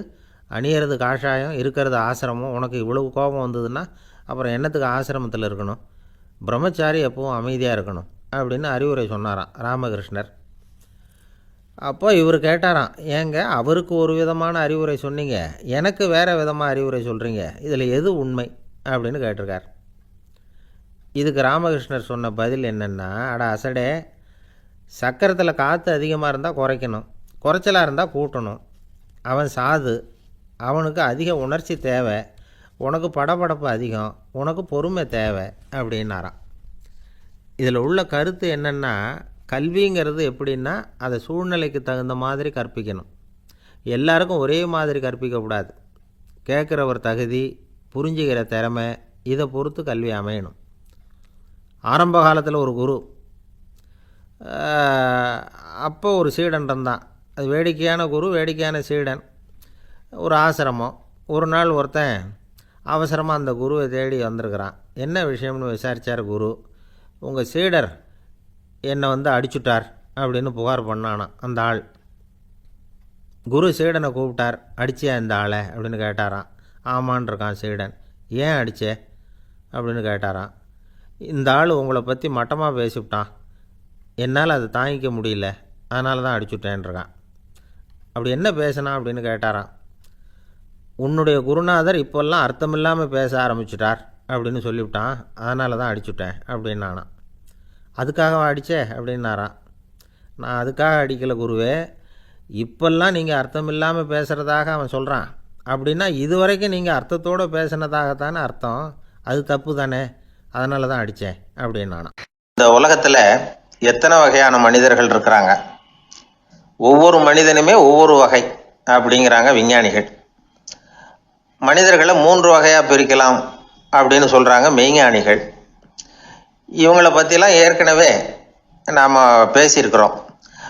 அணியறது காஷாயம், இருக்கிறது ஆசிரமம், உனக்கு இவ்வளவு கோபம் வந்ததுன்னா அப்புறம் என்னத்துக்கு ஆசிரமத்தில் இருக்கணும்? பிரம்மச்சாரி எப்பவும் அமைதியாக இருக்கணும் அப்படின்னு அறிவுரை சொன்னாராம் ராமகிருஷ்ணர். அப்போ இவர் கேட்டாராம், ஏங்க அவருக்கு ஒரு விதமான அறிவுரை சொன்னீங்க, எனக்கு வேறு விதமாக அறிவுரை சொல்கிறீங்க, இதில் எது உண்மை அப்படின்னு கேட்டிருக்கார். இதுக்கு ராமகிருஷ்ணர் சொன்ன பதில் என்னென்னா, அட அசடே, சக்கரத்தில் காற்று அதிகமாக இருந்தால் குறைக்கணும், குறைச்சலாக இருந்தால் கூட்டணும். அவன் சாது, அவனுக்கு அதிக உணர்ச்சி தேவை, உனக்கு படபடப்பு அதிகம், உனக்கு பொறுமை தேவை அப்படின்னாராம். இதில் உள்ள கருத்து என்னென்னா, கல்விங்கிறது எப்படின்னா அதை சூழ்நிலைக்கு தகுந்த மாதிரி கற்பிக்கணும். எல்லாருக்கும் ஒரே மாதிரி கற்பிக்கக்கூடாது. கேட்குற ஒரு தகுதி, புரிஞ்சுக்கிற திறமை, இதை பொறுத்து கல்வி அமையணும். ஆரம்ப காலத்தில் ஒரு குரு, அப்போ ஒரு சீடன் இருந்தான். அது வேடிக்கையான குரு, வேடிக்கையான சீடன். ஒரு ஆசிரமம். ஒரு நாள் ஒருத்தன் அவசரமாக அந்த குருவை தேடி வந்திருக்கிறான். என்ன விஷயம்னு விசாரித்தார் குரு. உங்கள் சீடர் என்னை அடிச்சுட்டார் அப்படின்னு புகார் பண்ணானான் அந்த ஆள். குரு சீடனை கூப்பிட்டார். அடிச்சியா இந்த ஆளை அப்படின்னு கேட்டாரான். ஆமான் இருக்கான் சீடன். ஏன் அடித்தே அப்படின்னு கேட்டாரான். இந்த ஆள் உங்களை பற்றி மட்டமாக பேசிவிட்டான், என்னால் அதை தாங்கிக்க முடியல, அதனால தான் அடிச்சுட்டேன்ருக்கான். அப்படி என்ன பேசினான் அப்படின்னு கேட்டாரான். உன்னுடைய குருநாதர் இப்போல்லாம் அர்த்தமில்லாமல் பேச ஆரம்பிச்சிட்டார் அப்படின்னு சொல்லிவிட்டான், அதனால தான் அடிச்சுட்டேன் அப்படின்னானான். அதுக்காக அடித்தே அப்படின்னாரான். நான் அதுக்காக அடிக்கலை குருவே, இப்போல்லாம் நீங்கள் அர்த்தம் இல்லாமல் பேசுகிறதாக அவன் சொல்கிறான், அப்படின்னா இதுவரைக்கும் நீங்கள் அர்த்தத்தோடு பேசினதாகத்தானே அர்த்தம், அது தப்பு தானே, அதனால தான் அடித்தேன் அப்படின்னானான். இந்த உலகத்தில் எத்தனை வகையான மனிதர்கள் இருக்கிறாங்க, ஒவ்வொரு மனிதனுமே ஒவ்வொரு வகை அப்படிங்கிறாங்க விஞ்ஞானிகள். மனிதர்களை 3 வகையாக பிரிக்கலாம் அப்படின்னு சொல்கிறாங்க மெய்ஞானிகள். இவங்களை பற்றிலாம் ஏற்கனவே நாம் பேசியிருக்கிறோம்.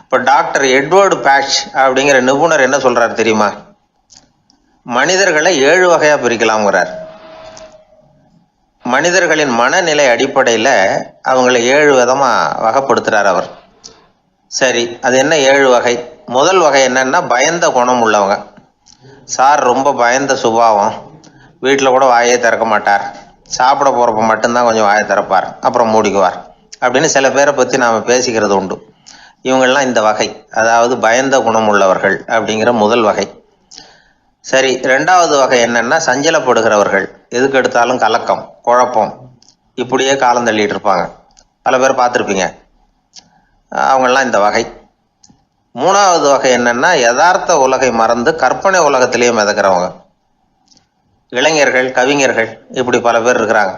இப்போ டாக்டர் எட்வர்டு பேட்ச் அப்படிங்கிற நிபுணர் என்ன சொல்கிறார் தெரியுமா? மனிதர்களை 7 வகையாக பிரிக்கலாம்ங்கிறார். மனிதர்களின் மனநிலை அடிப்படையில் அவங்கள 7 விதமாக வகைப்படுத்துகிறார் அவர். சரி, அது என்ன 7 வகை? முதல் வகை என்னன்னா, பயந்த குணம் உள்ளவங்க. சார் ரொம்ப பயந்த சுபாவம், வீட்டில் கூட வாயே திறக்க மாட்டார், சாப்பிட போகிறப்ப மட்டும்தான் கொஞ்சம் வாயை திறப்பார், அப்புறம் மூடிக்குவார் அப்படின்னு சில பேரை பற்றி நாம் பேசிக்கிறது உண்டு. இவங்கெல்லாம் இந்த வகை, அதாவது பயந்த குணம் உள்ளவர்கள் அப்படிங்கிற முதல் வகை. சரி, 2வது வகை என்னன்னா, சஞ்சலப்படுகிறவர்கள், எதுக்கு எடுத்தாலும் கலக்கம், குழப்பம், இப்படியே காலம் தள்ளிட்டு இருப்பாங்க. பல பேர் பார்த்துருப்பீங்க. அவங்கெல்லாம் இந்த வகை. 3வது வகை என்னன்னா, யதார்த்த உலகை மறந்து கற்பனை உலகத்திலேயே மிதக்கிறவங்க. இளைஞர்கள், கவிஞர்கள், இப்படி பல பேர் இருக்கிறாங்க.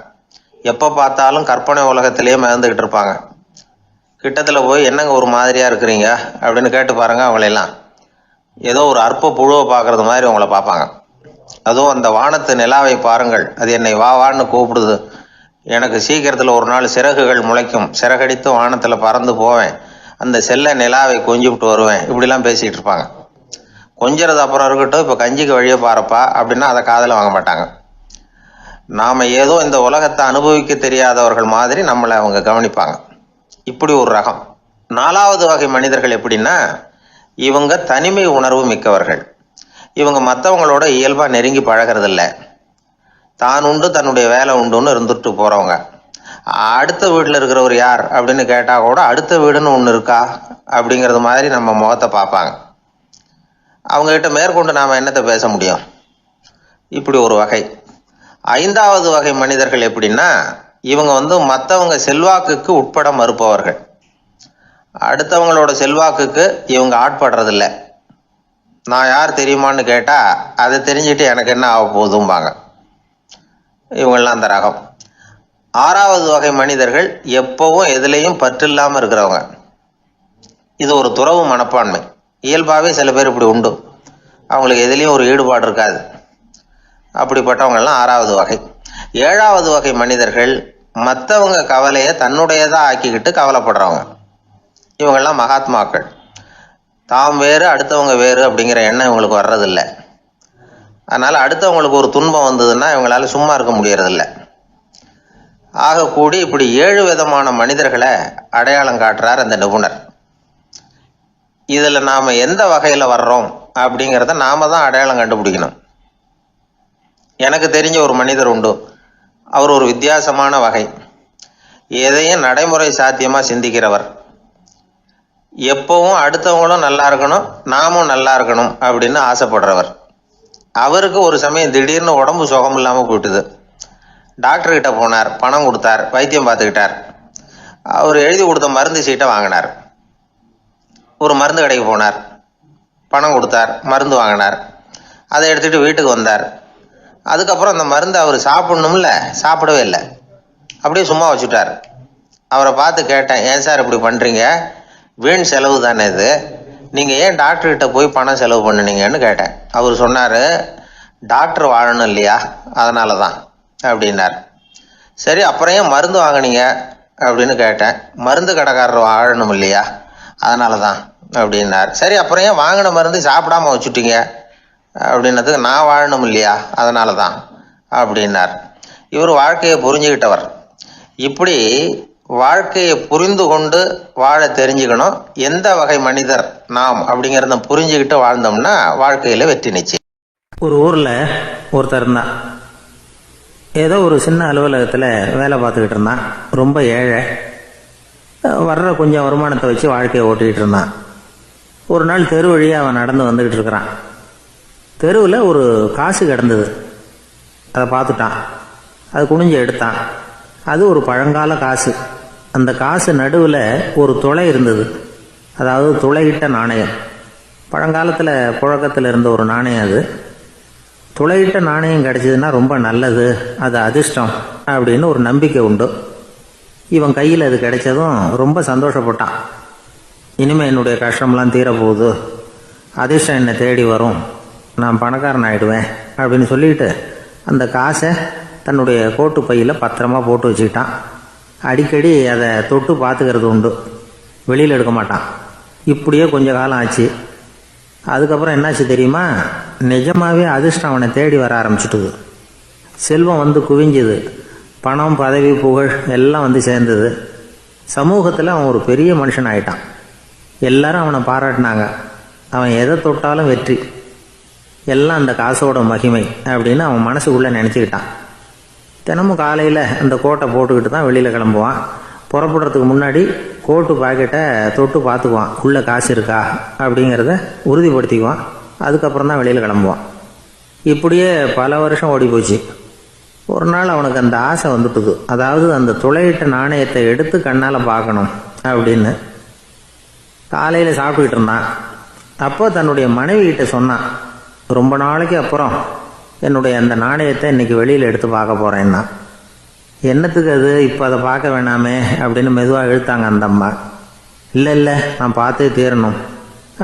எப்போ பார்த்தாலும் கற்பனை உலகத்திலேயே மிதந்துக்கிட்டு இருப்பாங்க. கிட்டத்தில் போய் என்னங்க ஒரு மாதிரியாக இருக்கிறீங்க அப்படின்னு கேட்டு பாருங்கள், அவங்களெல்லாம் ஏதோ ஒரு அற்ப புழுவை பார்க்குறது மாதிரி அவங்கள பார்ப்பாங்க. அதுவும் அந்த வானத்து நிலாவை பாருங்கள், அது என்னை வா வான்னு கூப்பிடுது, எனக்கு சீக்கிரத்தில் ஒரு நாள் சிறகுகள் முளைக்கும், சிறகடித்து வானத்தில் பறந்து போவேன், அந்த செல்ல நிலாவை கொஞ்சிவிட்டு வருவேன், இப்படிலாம் பேசிகிட்டு இருப்பாங்க. கொஞ்சிறது அப்புறம் இருக்கட்டும், இப்போ கஞ்சிக்கு வழியே பாருப்பா அப்படின்னா அதை காதில் வாங்க மாட்டாங்க. நாம் ஏதோ இந்த உலகத்தை அனுபவிக்க தெரியாதவர்கள் மாதிரி நம்மளை அவங்க கவனிப்பாங்க. இப்படி ஒரு ரகம். 4வது வகை மனிதர்கள் எப்படின்னா, இவங்க தனிமை உணர்வு மிக்கவர்கள். இவங்க மற்றவங்களோட இயல்பாக நெருங்கி பழகிறதில்ல. தான் உண்டு தன்னுடைய வேலை உண்டுன்னு இருந்துட்டு போகிறவங்க. அடுத்த வீட்டில் இருக்கிறவர் யார் அப்படின்னு கேட்டால் கூட அடுத்த வீடுன்னு ஒன்று இருக்கா அப்படிங்கிறது மாதிரி நம்ம முகத்தை பார்ப்பாங்க. அவங்ககிட்ட மேற்கொண்டு நாம் என்னத்தை பேச முடியும்? இப்படி ஒரு வகை. 5வது வகை மனிதர்கள் எப்படின்னா, இவங்க மற்றவங்க செல்வாக்குக்கு உட்பட மறுப்பவர்கள். அடுத்தவங்களோட செல்வாக்குக்கு இவங்க ஆட்படுறதில்ல. நான் யார் தெரியுமான்னு கேட்டால் அதை தெரிஞ்சுட்டு எனக்கு என்ன ஆக போகுதும்பாங்க. இவங்கெல்லாம் அந்த ரகம். 6வது வகை மனிதர்கள் எப்பவும் எதுலேயும் பற்றில்லாமல் இருக்கிறவங்க. இது ஒரு துறவு மனப்பான்மை. இயல்பாகவே சில பேர் இப்படி உண்டு. அவங்களுக்கு எதுலேயும் ஒரு ஈடுபாடு இருக்காது. அப்படிப்பட்டவங்கெல்லாம் 6வது வகை. 7வது வகை மனிதர்கள் மற்றவங்க கவலையை தன்னுடையதாக ஆக்கிக்கிட்டு கவலைப்படுறவங்க. இவங்கெல்லாம் மகாத்மாக்கள். தாம் வேறு அடுத்தவங்க வேறு அப்படிங்கிற எண்ணம் இவங்களுக்கு வர்றதில்லை. அதனால் அடுத்தவங்களுக்கு ஒரு துன்பம் வந்ததுன்னா இவங்களால சும்மா இருக்க முடியறதில்ல. ஆக கூடி இப்படி 7 விதமான மனிதர்களை அடையாளம் காட்டுறார் அந்த நிபுணர். இதில் நாம் எந்த வகையில் வர்றோம் அப்படிங்கிறத நாம தான் அடையாளம் கண்டுபிடிக்கணும். எனக்கு தெரிஞ்ச ஒரு மனிதர் உண்டு. அவர் ஒரு வித்தியாசமான வகை. எதையும் நடைமுறை சாத்தியமாக சிந்திக்கிறவர். எப்பவும் அடுத்தவங்களும் நல்லா இருக்கணும், நாமும் நல்லா இருக்கணும் அப்படின்னு ஆசைப்படுறவர். அவருக்கு ஒரு சமயம் திடீர்னு உடம்பு சுகம் இல்லாமல் போயிட்டுது. டாக்டர்கிட்ட போனார், பணம் கொடுத்தார், வைத்தியம் பார்த்துக்கிட்டார். அவர் எழுதி கொடுத்த மருந்து சீட்டை வாங்கினார். ஒரு மருந்து கடைக்கு போனார், பணம் கொடுத்தார், மருந்து வாங்கினார். அதை எடுத்துகிட்டு வீட்டுக்கு வந்தார். அதுக்கப்புறம் அந்த மருந்து அவர் சாப்பிடணும்ல, சாப்பிடவே இல்லை. அப்படியே சும்மா வச்சுட்டார். அவரை பார்த்து கேட்டேன், ஏன் சார் இப்படி பண்ணுறீங்க? வீண் செலவு தானே இது, நீங்கள் ஏன் டாக்டர்கிட்ட போய் பணம் செலவு பண்ணினீங்கன்னு கேட்டேன். அவர் சொன்னார், டாக்டர் வாழணும் இல்லையா, அதனால தான் அப்படின்னார். சரி, அப்புறம் ஏன் மருந்து வாங்கினீங்க அப்படின்னு கேட்டேன். மருந்து கடைக்காரர் வாழணும் இல்லையா, அதனால தான் அப்படின்னார். சரி, அப்புறம் ஏன் வாங்கின மருந்து சாப்பிடாம வச்சுட்டீங்க அப்படின்னதுக்கு, நான் வாழணும் இல்லையா, அதனால தான் அப்படின்னார். இவர் வாழ்க்கையை புரிஞ்சுக்கிட்டவர். இப்படி வாழ்க்கையை புரிந்து கொண்டு வாழ தெரிஞ்சுக்கணும். எந்த வகை மனிதர் நாம் அப்படிங்கிறத புரிஞ்சுக்கிட்டு வாழ்ந்தோம்னா வாழ்க்கையில் வெற்றி நிச்சயம். ஒரு ஊரில் ஒருத்தர் இருந்தான். ஏதோ ஒரு சின்ன அலுவலகத்தில் வேலை பார்த்துக்கிட்டு இருந்தான். ரொம்ப ஏழை. வர்ற கொஞ்சம் வருமானத்தை வச்சு வாழ்க்கையை ஓட்டிக்கிட்டு இருந்தான். ஒரு நாள் தெரு வழியாக அவன் நடந்து வந்துக்கிட்டு இருக்கிறான். தெருவில் ஒரு காசு கிடந்தது. அதை பார்த்துட்டான். அது குனிஞ்சு எடுத்தான். அது ஒரு பழங்கால காசு. அந்த காசு நடுவில் ஒரு துளை இருந்தது. அதாவது துளையிட்ட நாணயம். பழங்காலத்தில் புழக்கத்தில் இருந்த ஒரு நாணயம் அது. துளையிட்ட நாணயம் கிடச்சிதுன்னா ரொம்ப நல்லது, அது அதிர்ஷ்டம் அப்படின்னு ஒரு நம்பிக்கை உண்டு. இவன் கையில் அது கிடைச்சதும் ரொம்ப சந்தோஷப்பட்டான். இனிமேல் என்னுடைய கஷ்டம்லாம் தீரப்போகுது, அதிர்ஷ்டம் என்னை தேடி வரும், நான் பணக்காரன் ஆகிடுவேன் அப்படின்னு சொல்லிட்டு அந்த காசை தன்னுடைய கோட்டு பையில் பத்திரமா போட்டு வச்சுக்கிட்டான். அடிக்கடி அதை தொட்டு பார்த்துக்கிறது உண்டு, வெளியில் எடுக்க மாட்டான். இப்படியே கொஞ்ச காலம் ஆச்சு. அதுக்கப்புறம் என்னாச்சு தெரியுமா? நிஜமாகவே அதிர்ஷ்டம் அவனை தேடி வர ஆரம்பிச்சிட்டுது. செல்வம் வந்து குவிஞ்சுது. பணம், பதவி, புகழ் எல்லாம் வந்து சேர்ந்தது. சமூகத்தில் அவன் ஒரு பெரிய மனுஷன் ஆயிட்டான். எல்லாரும் அவனை பாராட்டினாங்க. அவன் எதை தொட்டாலும் வெற்றி, எல்லாம் அந்த காசோட மகிமை அப்படின்னு அவன் மனசுக்குள்ளே நினச்சிக்கிட்டான். தினமும் காலையில் அந்த கோட்டை போட்டுக்கிட்டு தான் வெளியில் கிளம்புவான். புறப்படுறதுக்கு முன்னாடி கோட்டு பாக்கெட்டை தொட்டு பார்த்துக்குவான், உள்ளே காசு இருக்கா அப்படிங்கிறத உறுதிப்படுத்திக்குவான். அதுக்கப்புறம் தான் வெளியில் கிளம்புவான். இப்படியே பல வருஷம் ஓடி போச்சு. ஒரு நாள் அவனுக்கு அந்த ஆசை வந்துட்டுது. அதாவது அந்த துளையிட்ட நாணயத்தை எடுத்து கண்ணால் பார்க்கணும் அப்படின்னு. காலையில் சாப்பிட்டுக்கிட்டு இருந்தான். அப்போ தன்னுடைய மனைவி கிட்ட சொன்னான், ரொம்ப நாளைக்கு அப்புறம் என்னுடைய அந்த நாணயத்தை இன்றைக்கி வெளியில் எடுத்து பார்க்க போகிறேன்னா. என்னத்துக்கு அது, இப்போ அதை பார்க்க வேணாமே அப்படின்னு மெதுவாக இழுத்தாங்க அந்த அம்மா. இல்லை நான் பார்த்தே தீரணும்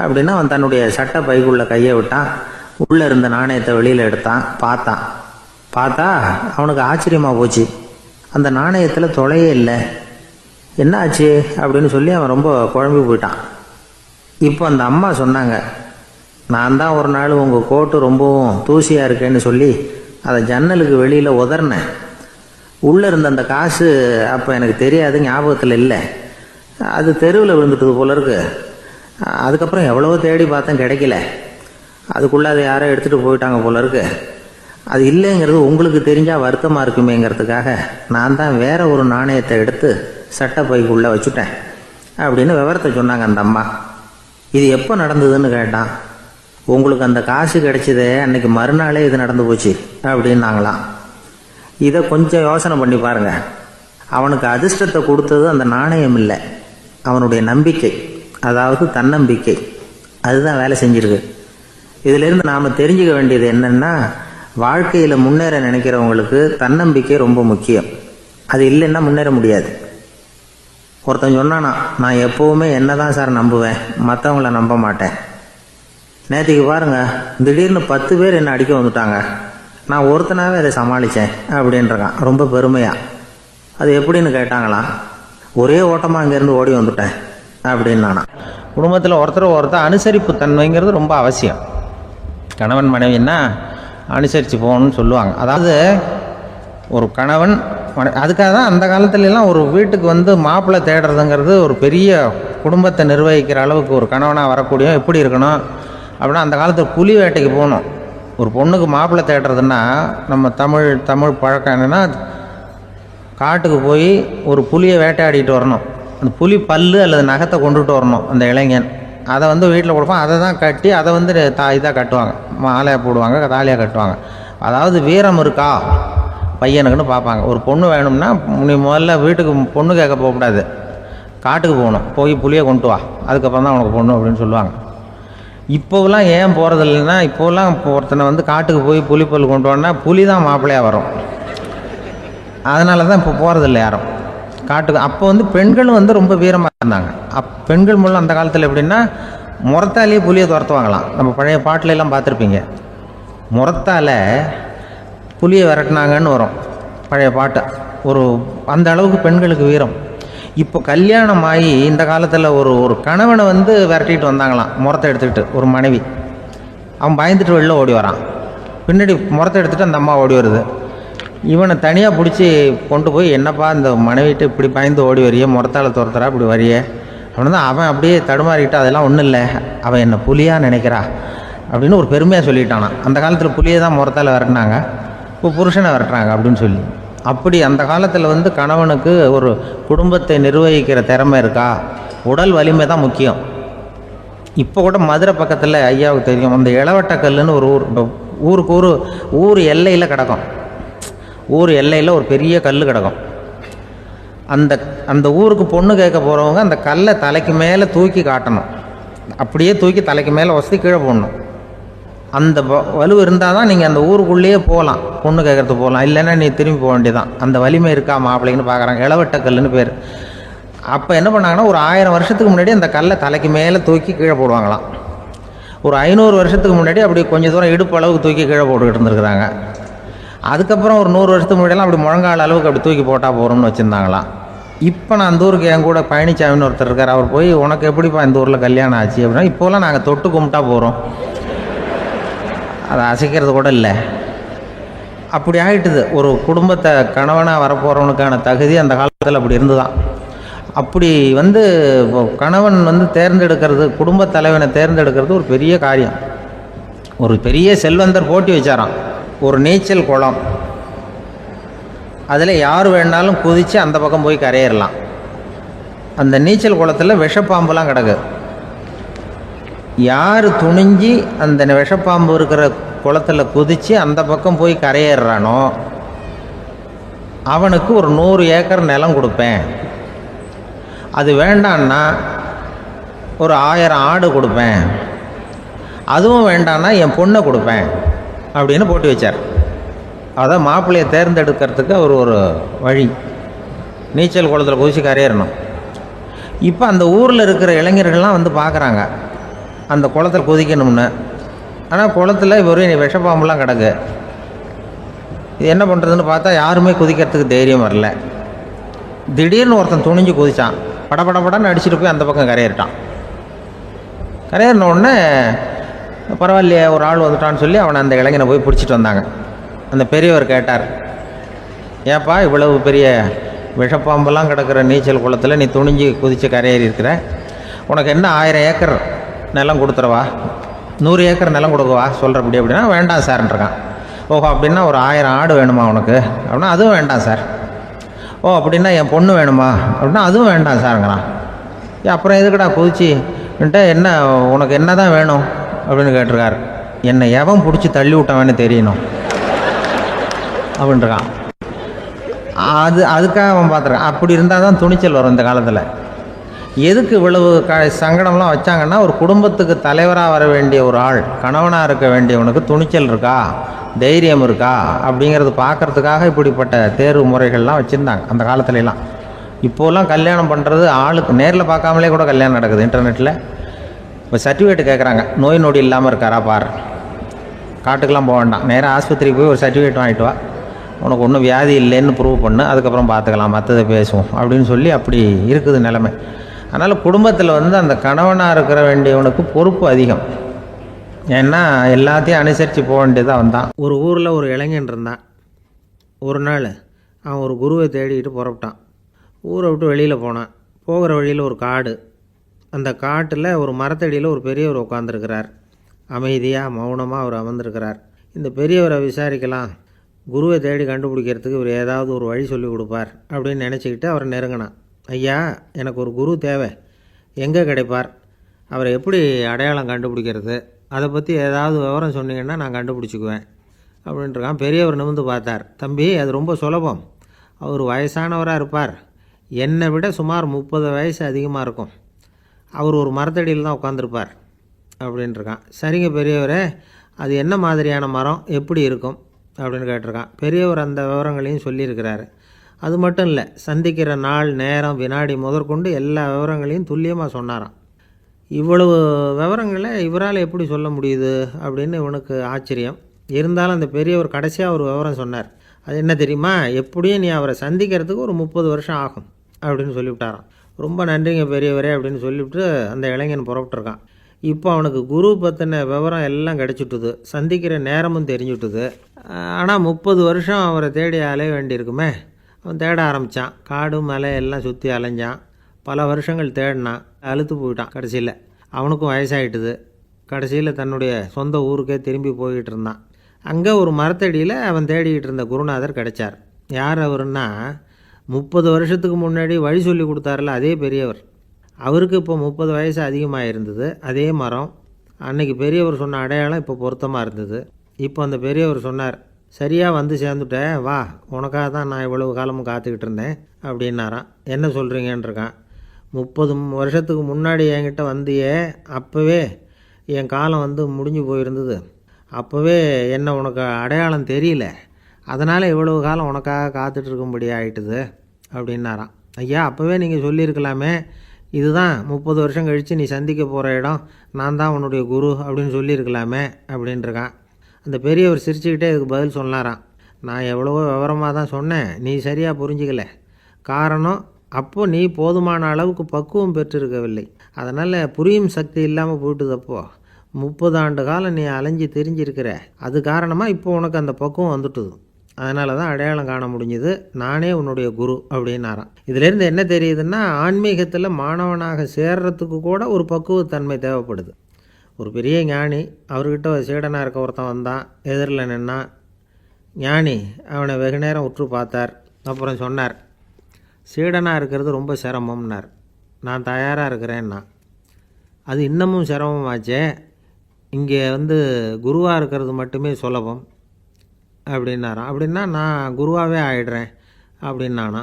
அப்படின்னு அவன் தன்னுடைய சட்டை பைக்குள்ளே கையை விட்டான். உள்ளே இருந்த நாணயத்தை வெளியில் எடுத்தான். பார்த்தா அவனுக்கு ஆச்சரியமாக போச்சு. அந்த நாணயத்தில் தொலையே இல்லை. என்ன ஆச்சு அப்படின்னு சொல்லி அவன் ரொம்ப குழம்பி போயிட்டான். இப்போ அந்த அம்மா சொன்னாங்க, நான் தான் ஒரு நாள் உங்கள் கோட்டு ரொம்பவும் தூசியாக இருக்கேன்னு சொல்லி அதை ஜன்னலுக்கு வெளியில் உதறினேன். உள்ளே இருந்த அந்த காசு அப்போ எனக்கு தெரியாது, ஞாபகத்தில் இல்லை. அது தெருவில் விழுந்துட்டது போல இருக்கு. அதுக்கப்புறம் எவ்வளவோ தேடி பார்த்தேன், கிடைக்கல. அதுக்குள்ளே அதை யாரோ எடுத்துகிட்டு போயிட்டாங்க போல இருக்கு. அது இல்லைங்கிறது உங்களுக்கு தெரிஞ்சால் வருத்தமாக இருக்குமேங்கிறதுக்காக நான் தான் வேற ஒரு நாணயத்தை எடுத்து சட்டை பைக்குள்ளே வச்சுட்டேன் அப்படின்னு விவரத்தை சொன்னாங்க அந்த அம்மா. இது எப்போ நடந்ததுன்னு கேட்டான். உங்களுக்கு அந்த காசு கிடைச்சதே அன்னைக்கு மறுநாளே இது நடந்து போச்சு அப்படின்னாங்களாம். இதை கொஞ்சம் யோசனை பண்ணி பாருங்க. அவனுக்கு அதிர்ஷ்டத்தை கொடுத்தது அந்த நாணயம் இல்லை, அவனுடைய நம்பிக்கை, அதாவது தன்னம்பிக்கை. அதுதான் வேலை செஞ்சிருக்கு. இதிலிருந்து நாம் தெரிஞ்சுக்க வேண்டியது என்னென்னா, வாழ்க்கையில் முன்னேற நினைக்கிறவங்களுக்கு தன்னம்பிக்கை ரொம்ப முக்கியம். அது இல்லைன்னா முன்னேற முடியாது. ஒருத்தன் சொன்னானா, நான் எப்போவுமே என்ன தான் சார் நம்புவேன், மற்றவங்கள நம்ப மாட்டேன். நேற்றுக்கு பாருங்கள், திடீர்னு 10 பேர் என்னை அடிக்க வந்துட்டாங்க, நான் ஒருத்தனாகவே அதை சமாளித்தேன் அப்படின்றான் ரொம்ப பெருமையாக. அது எப்படின்னு கேட்டாங்களாம். ஒரே ஓட்டமாக அங்கேருந்து ஓடி வந்துட்டேன் அப்படின்னானா. குடும்பத்தில் ஒருத்தர் அனுசரிப்பு தன்மைங்கிறது ரொம்ப அவசியம். கணவன் மனைவின்னா அனுசரித்து போகணும்னு சொல்லுவாங்க. அதாவது ஒரு கணவன் அதுக்காக தான் அந்த காலத்துலலாம் ஒரு வீட்டுக்கு வந்து மாப்பிள்ளை தேடுறதுங்கிறது ஒரு பெரிய குடும்பத்தை நிர்வகிக்கிற அளவுக்கு ஒரு கணவனாக வரக்கூடிய எப்படி இருக்கணும் அப்படின்னா, அந்த காலத்தில் புலி வேட்டைக்கு போகணும். ஒரு பொண்ணுக்கு மாப்பிள்ளை தேடுறதுன்னா நம்ம தமிழ் பழக்கம் என்னென்னா, காட்டுக்கு போய் ஒரு புலியை வேட்டையாடிட்டு வரணும். அந்த புலி பல்லு அல்லது நகத்தை கொண்டுட்டு வரணும் அந்த இளைஞன். அதை வந்து வீட்டில் கொடுப்பான். அதை தான் கட்டி அதை வந்து இதாக கட்டுவாங்க, மாலையாக போடுவாங்க, தாலியாக கட்டுவாங்க. அதாவது வீரம் இருக்கா பையனுக்குன்னு பார்ப்பாங்க. ஒரு பொண்ணு வேணும்னா நீ முதல்ல வீட்டுக்கு பொண்ணு கேட்க போகக்கூடாது, காட்டுக்கு போகணும், போய் புலியை கொண்டு வா, அதுக்கப்புறம் தான் உனக்கு பொண்ணு அப்படின்னு சொல்லுவாங்க. இப்போவெல்லாம் ஏன் போகிறது இல்லைன்னா, இப்போலாம் ஒருத்தனை வந்து காட்டுக்கு போய் புலிப்பல் கொண்டு வானா புலி தான் மாப்பிள்ளையாக வரும். அதனால தான் இப்போ போகிறதில்ல யாரும் காட்டுக்கு. அப்போ வந்து பெண்களும் வந்து ரொம்ப வீரமாக இருந்தாங்க. பெண்கள் மூலம் அந்த காலத்தில் எப்படின்னா, முறத்தாலேயே புலியை துரத்துவாங்களாம். நம்ம பழைய பாட்டிலெல்லாம் பார்த்துருப்பீங்க, முறத்தால் புலியை விரட்டினாங்கன்னு வரும் பழைய பாட்டு. ஒரு அந்த அளவுக்கு பெண்களுக்கு வீரம். இப்போ கல்யாணம் ஆகி இந்த காலத்தில் ஒரு கணவனை வந்து விரட்டிட்டு வந்தாங்களாம் முறத்தை எடுத்துக்கிட்டு. ஒரு மனைவி அவன் பயந்துட்டு வெளில ஓடி வரான், பின்னாடி முறத்தை எடுத்துகிட்டு அந்த அம்மா ஓடி வருது. இவனை தனியாக பிடிச்சி கொண்டு போய், என்னப்பா இந்த மனைவிட்டு இப்படி பயந்து ஓடி வரைய, முறத்தால் துரத்துறா இப்படி வரைய அப்படின்னு தான் அவன் அப்படியே தடுமாறிக்கிட்டு, அதெல்லாம் ஒன்றும் இல்லை, அவன் என்னை புலியாக நினைக்கிறா அப்படின்னு ஒரு பெருமையாக சொல்லிட்டானான். அந்த காலத்தில் புலியை தான் முறத்தால் விரட்டினாங்க, இப்போ புருஷனை விரட்டுறாங்க அப்படின்னு சொல்லி. அப்படி அந்த காலத்தில் வந்து கணவனுக்கு ஒரு குடும்பத்தை நிர்வகிக்கிற திறமை இருக்கா, உடல் வலிமை தான் முக்கியம். இப்போ கூட மதுரை பக்கத்தில் ஐயாவுக்கு தெரியும், அந்த இளவட்டக்கல்லுன்னு ஒரு ஊருக்கு ஊர் எல்லையில் கிடக்கும். ஊர் எல்லையில் ஒரு பெரிய கல் கிடக்கும். அந்த ஊருக்கு பொண்ணு கேட்க போகிறவங்க அந்த கல்லை தலைக்கு மேலே தூக்கி காட்டணும், அப்படியே தூக்கி தலைக்கு மேலே வசதி கீழே போடணும். அந்த வலு இருந்தால் தான் நீங்கள் அந்த ஊருக்குள்ளேயே போகலாம், பொண்ணு கேட்குறதுக்கு போகலாம். இல்லைன்னா நீ திரும்பி போக வேண்டியதான். அந்த வலிமை இருக்கா மாப்பிள்ளைன்னு பார்க்குறாங்க. இளவட்டக்கல்லுன்னு பேர். அப்போ என்ன பண்ணாங்கன்னா, ஒரு 1000 வருஷத்துக்கு முன்னாடி அந்த கல்லை தலைக்கு மேலே தூக்கி கீழே போடுவாங்களாம். ஒரு 500 வருஷத்துக்கு முன்னாடி அப்படி கொஞ்சம் தூரம் இடுப்பு அளவுக்கு தூக்கி கீழே போட்டுக்கிட்டு இருந்துருக்குறாங்க. அதுக்கப்புறம் ஒரு 100 வருஷத்துக்கு முன்னாடியெல்லாம் அப்படி முழங்கால் அளவுக்கு அப்படி தூக்கி போட்டால் போகிறோம்னு வச்சுருந்தாங்களாம். இப்போ நான் அந்த ஊருக்கு என் கூட பழனிசாமின்னு ஒருத்தர் இருக்கார். அவர் போய், உனக்கு எப்படிப்பா இந்த ஊரில் கல்யாணம் ஆச்சு அப்படின்னா, இப்போலாம் நாங்கள் தொட்டு கும்பிட்டா போகிறோம், அதை அசைக்கிறது கூட இல்லை. அப்படி ஆகிட்டுது. ஒரு குடும்பத்தை கணவனாக வரப்போகிறவனுக்கான தகுதி அந்த காலத்தில் அப்படி இருந்துதான். அப்படி வந்து கணவன் வந்து தேர்ந்தெடுக்கிறது, குடும்ப தலைவனை தேர்ந்தெடுக்கிறது ஒரு பெரிய காரியம். ஒரு பெரிய செல்வந்தர் போட்டி வச்சாராம், ஒரு நீச்சல் குளம், அதில் யார் வேணாலும் குதித்து அந்த பக்கம் போய் கரையேறலாம். அந்த நீச்சல் குளத்தில் விஷப்பாம்புலாம் கிடக்கு. யார் துணிஞ்சி அந்த விஷப்பாம்பு இருக்கிற குளத்தில் குதித்து அந்த பக்கம் போய் கரையேறானோ அவனுக்கு ஒரு 100 ஏக்கர் நிலம் கொடுப்பேன், அது வேண்டான்னா ஒரு 1000 ஆடு கொடுப்பேன், அதுவும் வேண்டான்னா என் பொண்ணை கொடுப்பேன் அப்படின்னு போட்டி வச்சார். அதான் மாப்பிள்ளையை தேர்ந்தெடுக்கிறதுக்கு அவர் ஒரு வழி, நீச்சல் குளத்தில் குதிச்சு கரையேறணும். இப்போ அந்த ஊரில் இருக்கிற இளைஞர்கள்லாம் வந்து பார்க்குறாங்க அந்த குளத்தில் குதிக்கணும்னு. ஆனால் குளத்தில் வெறும் விஷப்பாம்புலாம் கிடக்கு. இது என்ன பண்ணுறதுன்னு பார்த்தா யாருமே குதிக்கிறதுக்கு தைரியம் வரல. திடீர்னு ஒருத்தன் துணிஞ்சு குதிச்சான். படபடன்னு அடிச்சுட்டு போய் அந்த பக்கம் கரையேறிட்டான். கரையேறின உடனே பரவாயில்லையே ஒரு ஆள் வந்துட்டான்னு சொல்லி அவனை அந்த இளைஞனை போய் பிடிச்சிட்டு வந்தாங்க. அந்த பெரியவர் கேட்டார், ஏப்பா இவ்வளவு பெரிய விஷப்பாம்பெல்லாம் கிடக்கிற நீச்சல் குளத்தில் நீ துணிஞ்சு குதித்து கரையேறி இருக்கிற, உனக்கு என்ன 1000 ஏக்கர் நிலம் கொடுத்துறவா, 100 ஏக்கர் நிலம் கொடுக்கவா சொல்கிறபடி அப்படின்னா வேண்டாம் சார்ன்றான். ஓஹோ அப்படின்னா ஒரு 1000 ஆடு வேணுமா உனக்கு அப்படின்னா அதுவும் வேண்டாம் சார். ஓ அப்படின்னா என் பொண்ணு வேணுமா அப்படின்னா அதுவும் வேண்டாம் சாருங்கிறான். அப்புறம் எதுக்குடா குதிச்சுன்ட்டு என்ன உனக்கு என்ன தான் வேணும் அப்படின்னு கேட்டிருக்காரு. என்னை எவன் பிடிச்சி தள்ளி விட்டவன்னு தெரியணும் அப்படின்றான். அதுக்காக அவன் பார்த்துருக்கான். அப்படி இருந்தால் தான் துணிச்சல் வரும் இந்த காலத்தில். எதுக்கு இவ்வளவு சங்கடம்லாம் வச்சாங்கன்னா, ஒரு குடும்பத்துக்கு தலைவராக வர வேண்டிய ஒரு ஆள், கணவனாக இருக்க வேண்டியவனுக்கு துணிச்சல் இருக்கா, தைரியம் இருக்கா அப்படிங்கிறது பார்க்குறதுக்காக இப்படிப்பட்ட தேர்வு முறைகள்லாம் வச்சுருந்தாங்க அந்த காலத்துலலாம். இப்போலாம் கல்யாணம் பண்ணுறது ஆளுக்கு நேரில் பார்க்காமலே கூட கல்யாணம் நடக்குது இன்டர்நெட்டில். இப்போ சர்டிஃபிகேட் கேட்குறாங்க, நோய் நொடி இல்லாமல் இருக்காரா பார், காட்டுக்கெலாம் போக வேண்டாம், நேராக ஆஸ்பத்திரிக்கு போய் ஒரு சர்டிஃபிகேட் வாங்கிட்டு வா, உனக்கு ஒன்றும் வியாதி இல்லைன்னு ப்ரூவ் பண்ணு, அதுக்கப்புறம் பார்த்துக்கலாம், மற்றதை பேசுவோம் அப்படின்னு சொல்லி அப்படி இருக்குது நிலைமை. அதனால் குடும்பத்தில் அந்த கணவனாக இருக்கிற வேண்டியவனுக்கு பொறுப்பு அதிகம். ஏன்னா எல்லாத்தையும் அனுசரித்து போக வேண்டியதாக வந்தான். ஒரு ஊரில் ஒரு இளைஞன் இருந்தான். ஒரு நாள் அவன் ஒரு குருவை தேடிக்கிட்டு புறப்பட்டான். ஊரை விட்டு வெளியில் போனான். போகிற வழியில் ஒரு காடு. அந்த காட்டில் ஒரு மரத்தடியில் ஒரு பெரியவர் உட்காந்துருக்கிறார். அமைதியாக மௌனமாக அவர் அமர்ந்திருக்கிறார். இந்த பெரியவரை விசாரிக்கலாம், குருவை தேடி கண்டுபிடிக்கிறதுக்கு இவர் ஏதாவது ஒரு வழி சொல்லி கொடுப்பார் அப்படின்னு நினச்சிக்கிட்டு அவரை நெருங்கினான். ஐயா, எனக்கு ஒரு குரு தேவை, எங்கே கிடைப்பார், அவரை எப்படி அடையாளம் கண்டுபிடிக்கிறது, அதை பற்றி ஏதாவது விவரம் சொன்னீங்கன்னா நான் கண்டுபிடிச்சிக்குவேன் அப்படின்ட்டுருக்கான். பெரியவர் நிமிர்ந்து பார்த்தார். தம்பி, அது ரொம்ப சுலபம். அவர் வயசானவராக இருப்பார், என்னை விட சுமார் 30 வயசு அதிகமாக இருக்கும். அவர் ஒரு மரத்தடியில் தான் உட்காந்துருப்பார் அப்படின்ட்டுருக்கான். சரிங்க பெரியவரே, அது என்ன மாதிரியான மரம், எப்படி இருக்கும் அப்படின்னு கேட்டிருக்கான். பெரியவர் அந்த விவரங்களையும் சொல்லியிருக்கிறாரு. அது மட்டும் இல்லை, சந்திக்கிற நாள், நேரம், வினாடி முதற்கொண்டு எல்லா விவரங்களையும் துல்லியமாக சொன்னாராம். இவ்வளவு விவரங்களை இவரால் எப்படி சொல்ல முடியுது அப்படின்னு இவனுக்கு ஆச்சரியம். இருந்தாலும் அந்த பெரியவர் கடைசியாக ஒரு விவரம் சொன்னார். அது என்ன தெரியுமா, எப்படியும் நீ அவரை சந்திக்கிறதுக்கு ஒரு 30 வருஷம் ஆகும் அப்படின்னு சொல்லிவிட்டாராம். ரொம்ப நன்றிங்க பெரியவரே அப்படின்னு சொல்லிவிட்டு அந்த இளைஞன் புறப்பட்டுருக்கான். இப்போ அவனுக்கு குரு பற்றின விவரம் எல்லாம் கிடச்சிட்டுது, சந்திக்கிற நேரமும் தெரிஞ்சுட்டுது. ஆனால் 30 வருஷம் அவரை தேடி அலைய வேண்டியிருக்குமே. அவன் தேட ஆரம்பித்தான். காடு மலை எல்லாம் சுற்றி அலைஞ்சான். பல வருஷங்கள் தேடினான், அழுத்து போயிட்டான். கடைசியில் அவனுக்கும் வயசாகிட்டுது. கடைசியில் தன்னுடைய சொந்த ஊருக்கே திரும்பி போய்கிட்டு இருந்தான். அங்கே ஒரு மரத்தடியில் அவன் தேடிக்கிட்டு இருந்த குருநாதர் கிடைச்சார். யார் அவருன்னா, 30 வருஷத்துக்கு முன்னாடி வழி சொல்லி கொடுத்தாருல அதே பெரியவர். அவருக்கு இப்போ 30 வயசு அதிகமாக இருந்தது. அதே மரம், அன்னைக்கு பெரியவர் சொன்ன அடையாளம் இப்போ பொருத்தமாக இருந்தது. இப்போ அந்த பெரியவர் சொன்னார், சரியாக வந்து சேர்ந்துட்டேன், வா, உனக்காக தான் நான் இவ்வளவு காலமும் காத்துக்கிட்டு இருந்தேன் அப்படின்னாரான். என்ன சொல்கிறீங்கன்றிருக்கான். 30 வருஷத்துக்கு முன்னாடி என்கிட்ட வந்தியே, அப்போவே என் காலம் முடிஞ்சு போயிருந்தது. அப்போவே என்ன உனக்கு அடையாளம் தெரியல, அதனால் இவ்வளவு காலம் உனக்காக காத்துட்ருக்கும்படி ஆகிட்டுது அப்படின்னாரான். ஐயா, அப்போவே நீங்கள் சொல்லியிருக்கலாமே, இதுதான் 30 வருஷம் கழித்து நீ சந்திக்க போகிற இடம், நான் தான் உன்னுடைய குரு அப்படின்னு சொல்லியிருக்கலாமே அப்படின்ட்டுருக்கான். அந்த பெரியவர் சிரிச்சுக்கிட்டே இதுக்கு பதில் சொன்னாராம். நான் எவ்வளவோ விவரமாக தான் சொன்னேன், நீ சரியாக புரிஞ்சிக்கல. காரணம், அப்போது நீ போதுமான அளவுக்கு பக்குவம் பெற்றிருக்கவில்லை, அதனால் புரியும் சக்தி இல்லாமல் போயிட்டுதப்போ 30 ஆண்டு காலம் நீ அலைஞ்சி தெரிஞ்சிருக்கிற. அது காரணமாக இப்போ உனக்கு அந்த பக்குவம் வந்துட்டுது, அதனால தான் அடையாளம் காண முடிஞ்சுது, நானே உன்னுடைய குரு அப்படின்னாராம். இதிலேருந்து என்ன தெரியுதுன்னா, ஆன்மீகத்தில் மாணவனாக சேர்றதுக்கு கூட ஒரு பக்குவத்தன்மை தேவைப்படுது. ஒரு பெரிய ஞானி, அவர்கிட்ட ஒரு சீடனாக இருக்க ஒருத்தன் வந்தான், எதிரில் நின்னான். ஞானி அவனை வெகு நேரம் உற்று பார்த்தார். அப்புறம் சொன்னார், சீடனாக இருக்கிறது ரொம்ப சிரமம்னார். நான் தயாராக இருக்கிறேன்னா. அது இன்னமும் சிரமமாச்சே, இங்கே குருவாக இருக்கிறது மட்டுமே சுலபம் அப்படின்னாராம். அப்படின்னா நான் குருவாகவே ஆகிடுறேன் அப்படின்னானா.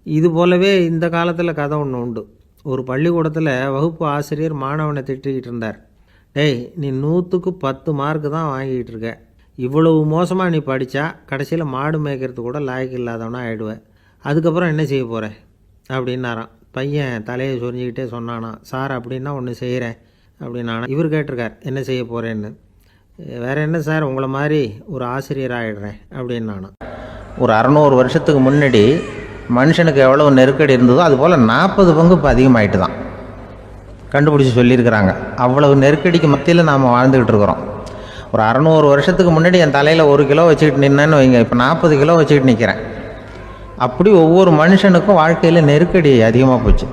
இது போலவே இந்த காலத்தில் கதை ஒன்று உண்டு. ஒரு பள்ளிக்கூடத்தில் வகுப்பு ஆசிரியர் மாணவனை திட்டிக்கிட்டு இருந்தார். டேய், நீ 100க்கு 10 மார்க்கு தான் வாங்கிக்கிட்டு இருக்க, இவ்வளவு மோசமாக நீ படித்தா கடைசியில் மாடு மேய்க்கிறது கூட லாய்க்கு இல்லாதவனா ஆகிடுவேன், அதுக்கப்புறம் என்ன செய்ய போகிறேன் அப்படின்னாராம். பையன் தலையை சொரிஞ்சிக்கிட்டே சொன்னானா, சார் அப்படின்னா ஒன்று செய்கிறேன் அப்படின்னானா. இவர் கேட்டிருக்கார், என்ன செய்ய போகிறேன்னு. வேறு என்ன சார், உங்களை மாதிரி ஒரு ஆசிரியர் ஆகிடுறேன் அப்படின்னானா. ஒரு 600 வருஷத்துக்கு முன்னாடி மனுஷனுக்கு எவ்வளோ நெருக்கடி இருந்ததோ அதுபோல் 40 பங்கு இப்போ அதிகமாகிட்டு தான் கண்டுபிடிச்சி சொல்லியிருக்கிறாங்க. அவ்வளவு நெருக்கடிக்கு மத்தியில் நாம் வாழ்ந்துக்கிட்டு இருக்கிறோம். ஒரு 600 வருஷத்துக்கு முன்னாடி என் தலையில் 1 கிலோ வச்சுக்கிட்டு நின்னேன்னு வைங்க, இப்போ 40 கிலோ வச்சுக்கிட்டு நிற்கிறேன். அப்படி ஒவ்வொரு மனுஷனுக்கும் வாழ்க்கையில் நெருக்கடி அதிகமாக போச்சு.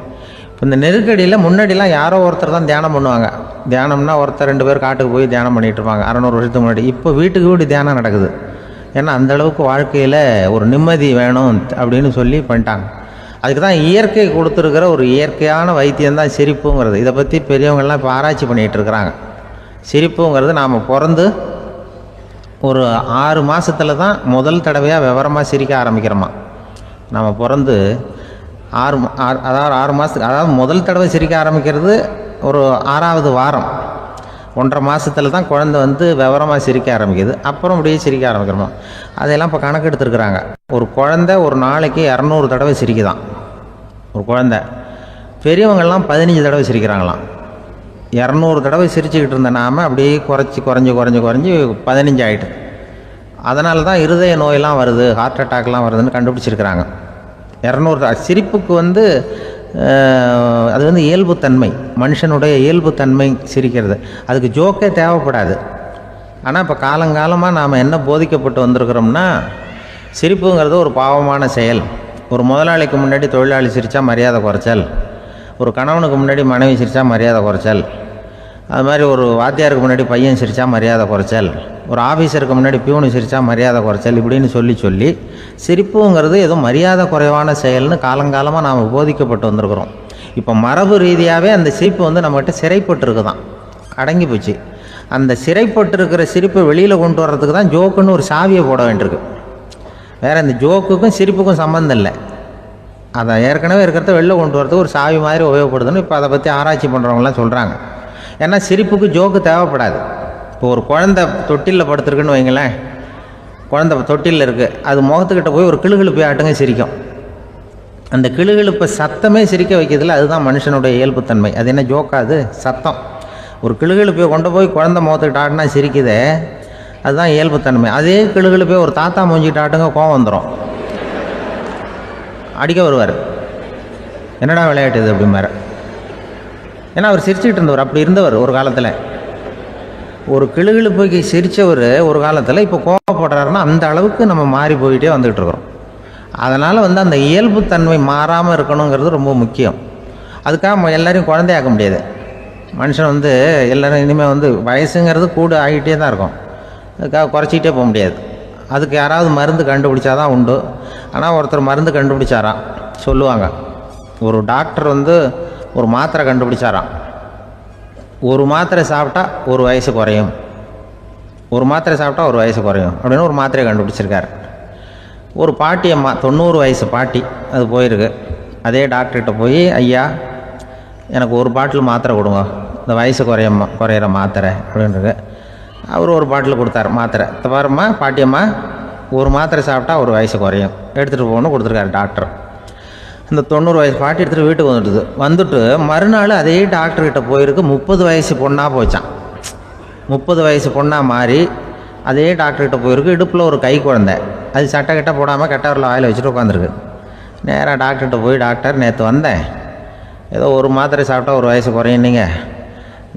இப்போ இந்த நெருக்கடியில் முன்னாடிலாம் யாரோ ஒருத்தர் தான் தியானம் பண்ணுவாங்க. தியானம்னா ஒருத்தர் 2 பேர் காட்டுக்கு போய் தியானம் பண்ணிகிட்டு இருப்பாங்க 600 வருஷத்துக்கு முன்னாடி. இப்போ வீட்டுக்கு வீடு தியானம் நடக்குது. ஏன்னா அந்தளவுக்கு வாழ்க்கையில் ஒரு நிம்மதி வேணும் அப்படின்னு சொல்லி பண்ணிட்டாங்க. அதுக்கு தான் இயற்கை கொடுத்துருக்கிற ஒரு இயற்கையான வைத்தியம்தான் சிரிப்புங்கிறது. இதை பற்றி பெரியவங்கள்லாம் இப்போ ஆராய்ச்சி பண்ணிகிட்டு இருக்கிறாங்க. சிரிப்புங்கிறது நாம் பிறந்து ஒரு 6 மாதத்தில் தான் முதல் தடவையாக விவரமாக சிரிக்க ஆரம்பிக்கிறோமா. நம்ம பிறந்து 6 மாதத்துக்கு, அதாவது முதல் தடவை சிரிக்க ஆரம்பிக்கிறது ஒரு 6ஆவது வாரம், 1.5 மாதத்தில் தான் குழந்தை வந்து விவரமாக சிரிக்க ஆரம்பிக்குது. அப்புறம் அப்படியே சிரிக்க ஆரம்பிக்கிறோமா. அதையெல்லாம் இப்போ கணக்கு எடுத்துருக்குறாங்க. ஒரு குழந்தை ஒரு நாளைக்கு 200 தடவை சிரிக்குதான் ஒரு குழந்தை. பெரியவங்கள்லாம் 15 தடவை சிரிக்கிறாங்களாம். 200 தடவை சிரிச்சுக்கிட்டு இருந்த நாம் அப்படியே குறைஞ்சி 15 ஆகிட்டு. அதனால தான் இருதய நோயெல்லாம் வருது, ஹார்ட் அட்டாக்லாம் வருதுன்னு கண்டுபிடிச்சிருக்கிறாங்க. 200 சிரிப்புக்கு வந்து அது வந்து இயல்புத்தன்மை, மனுஷனுடைய இயல்புத்தன்மை சிரிக்கிறது. அதுக்கு ஜோக்கே தேவைப்படாது. ஆனால் இப்போ காலங்காலமாக நாம் என்ன போதிக்கப்பட்டு வந்திருக்கிறோம்னா, சிரிப்புங்கிறது ஒரு பாவமான செயல். ஒரு முதலாளிக்கு முன்னாடி தொழிலாளி சிரித்தா மரியாதை குறைச்சல், ஒரு கணவனுக்கு முன்னாடி மனைவி சிரித்தா மரியாதை குறைச்சல், அது மாதிரி ஒரு வாத்தியாருக்கு முன்னாடி பையன் சிரித்தா மரியாதை குறைச்சல், ஒரு ஆஃபீஸருக்கு முன்னாடி பியூனு சிரித்தா மரியாதை குறைச்சல், இப்படின்னு சொல்லி சிரிப்புங்கிறது ஏதோ மரியாதை குறைவான செயல்னு காலங்காலமாக நாம் போதிக்கப்பட்டு வந்திருக்கிறோம். இப்போ மரபு ரீதியாகவே அந்த சிரிப்பு வந்து நம்மகிட்ட சிறைப்பட்டுருக்கு தான், அடங்கி போச்சு. அந்த சிறைப்பட்டிருக்கிற சிரிப்பை வெளியில் கொண்டு வர்றதுக்கு தான் ஜோக்குன்னு ஒரு சாவியை போட வேண்டியிருக்கு. வேறு இந்த ஜோக்குக்கும் சிரிப்புக்கும் சம்மந்தம் இல்லை. அதை ஏற்கனவே இருக்கிறத வெளில கொண்டு வரதுக்கு ஒரு சாவி மாதிரி உபயோகப்படுதுன்னு இப்போ அதை பற்றி ஆராய்ச்சி பண்ணுறவங்களாம் சொல்கிறாங்க. ஏன்னா சிரிப்புக்கு ஜோக்கு தேவைப்படாது. இப்போ ஒரு குழந்தை தொட்டிலில் படுத்துருக்குன்னு வைங்களேன், குழந்தை தொட்டிலில் இருக்குது, அது முகத்துக்கிட்ட போய் ஒரு கிளுகிழுப்பை ஆட்டுங்க சிரிக்கும். அந்த கிளுகிழுப்பை சத்தமே சிரிக்க வைக்கிறதுல அதுதான் மனுஷனுடைய இயல்புத்தன்மை. அது என்ன ஜோக்காது? சத்தம். ஒரு கிளுகிழுப்பையை கொண்டு போய் குழந்தை முகத்துக்கிட்ட ஆட்டினா சிரிக்குதே, அதுதான் இயல்புத்தன்மை. அதே கிளுகிழுப்பையை ஒரு தாத்தா மூஞ்சிக்கிட்ட ஆட்டுங்க, கோவம் வந்துடும், அடிக்க வருவார். என்னடா விளையாட்டு இது அப்படிமாரு. ஏன்னா அவர் சிரிச்சுக்கிட்டு இருந்தவர், அப்படி இருந்தவர் ஒரு காலத்தில். ஒரு கிளுகிழுப்பைக்கு சிரித்தவர் ஒரு காலத்தில் இப்போ கோவப்படுறாருன்னா அந்த அளவுக்கு நம்ம மாறி போயிட்டே வந்துக்கிட்டு இருக்கிறோம். அதனால் வந்து அந்த இயல்புத்தன்மை மாறாமல் இருக்கணுங்கிறது ரொம்ப முக்கியம். அதுக்காக எல்லோரையும் குழந்தையாக்க முடியாது. மனுஷன் வந்து எல்லோரும் இனிமேல் வந்து வயசுங்கிறது கூட ஆகிட்டே தான் இருக்கும். அதுக்காக குறைச்சிக்கிட்டே போக முடியாது. அதுக்கு யாராவது மருந்து கண்டுபிடிச்சாதான் உண்டு. ஆனால் ஒருத்தர் மருந்து கண்டுபிடிச்சாராம், சொல்லுவாங்க. ஒரு டாக்டர் வந்து ஒரு மாத்திரை கண்டுபிடிச்சாராம். ஒரு மாத்திரை சாப்பிட்டா ஒரு வயசு குறையும், ஒரு மாத்திரை சாப்பிட்டா ஒரு வயசு குறையும் அப்படின்னு ஒரு மாத்திரையை கண்டுபிடிச்சிருக்காரு. ஒரு பாட்டி அம்மா, 90 வயசு பாட்டி, அது போயிருக்கு. அதே டாக்டர்கிட்ட போய், ஐயா எனக்கு ஒரு பாட்டில் மாத்திரை கொடுங்க, இந்த வயசு குறையிற மாத்திரை அப்படின்றது. அவர் ஒரு பாட்டில் கொடுத்தாரு மாத்திரை. பாரும்மா பாட்டியம்மா, ஒரு மாத்திரை சாப்பிட்டா ஒரு வயசு குறையும், எடுத்துகிட்டு போகணும்னு கொடுத்துருக்காரு டாக்டர். இந்த 90 வயசு பாட்டி எடுத்துகிட்டு வீட்டுக்கு வந்துட்டு மறுநாள் அதே டாக்டர்கிட்ட போயிருக்கு. 30 வயசு பொண்ணாக போச்சான். 30 வயசு பொண்ணாக மாறி அதே டாக்டர்கிட்ட போயிருக்கு. இடுப்பில் ஒரு கை குழந்தை, அது சட்டை கிட்ட போடாமல் கெட்டவரில் வாயில் வச்சுட்டு உட்காந்துருக்கு. நேராக டாக்டர்கிட்ட போய், டாக்டர் நேற்று வந்தேன், ஏதோ ஒரு மாத்திரை சாப்பிட்டா ஒரு வயசு குறையுன்னீங்க,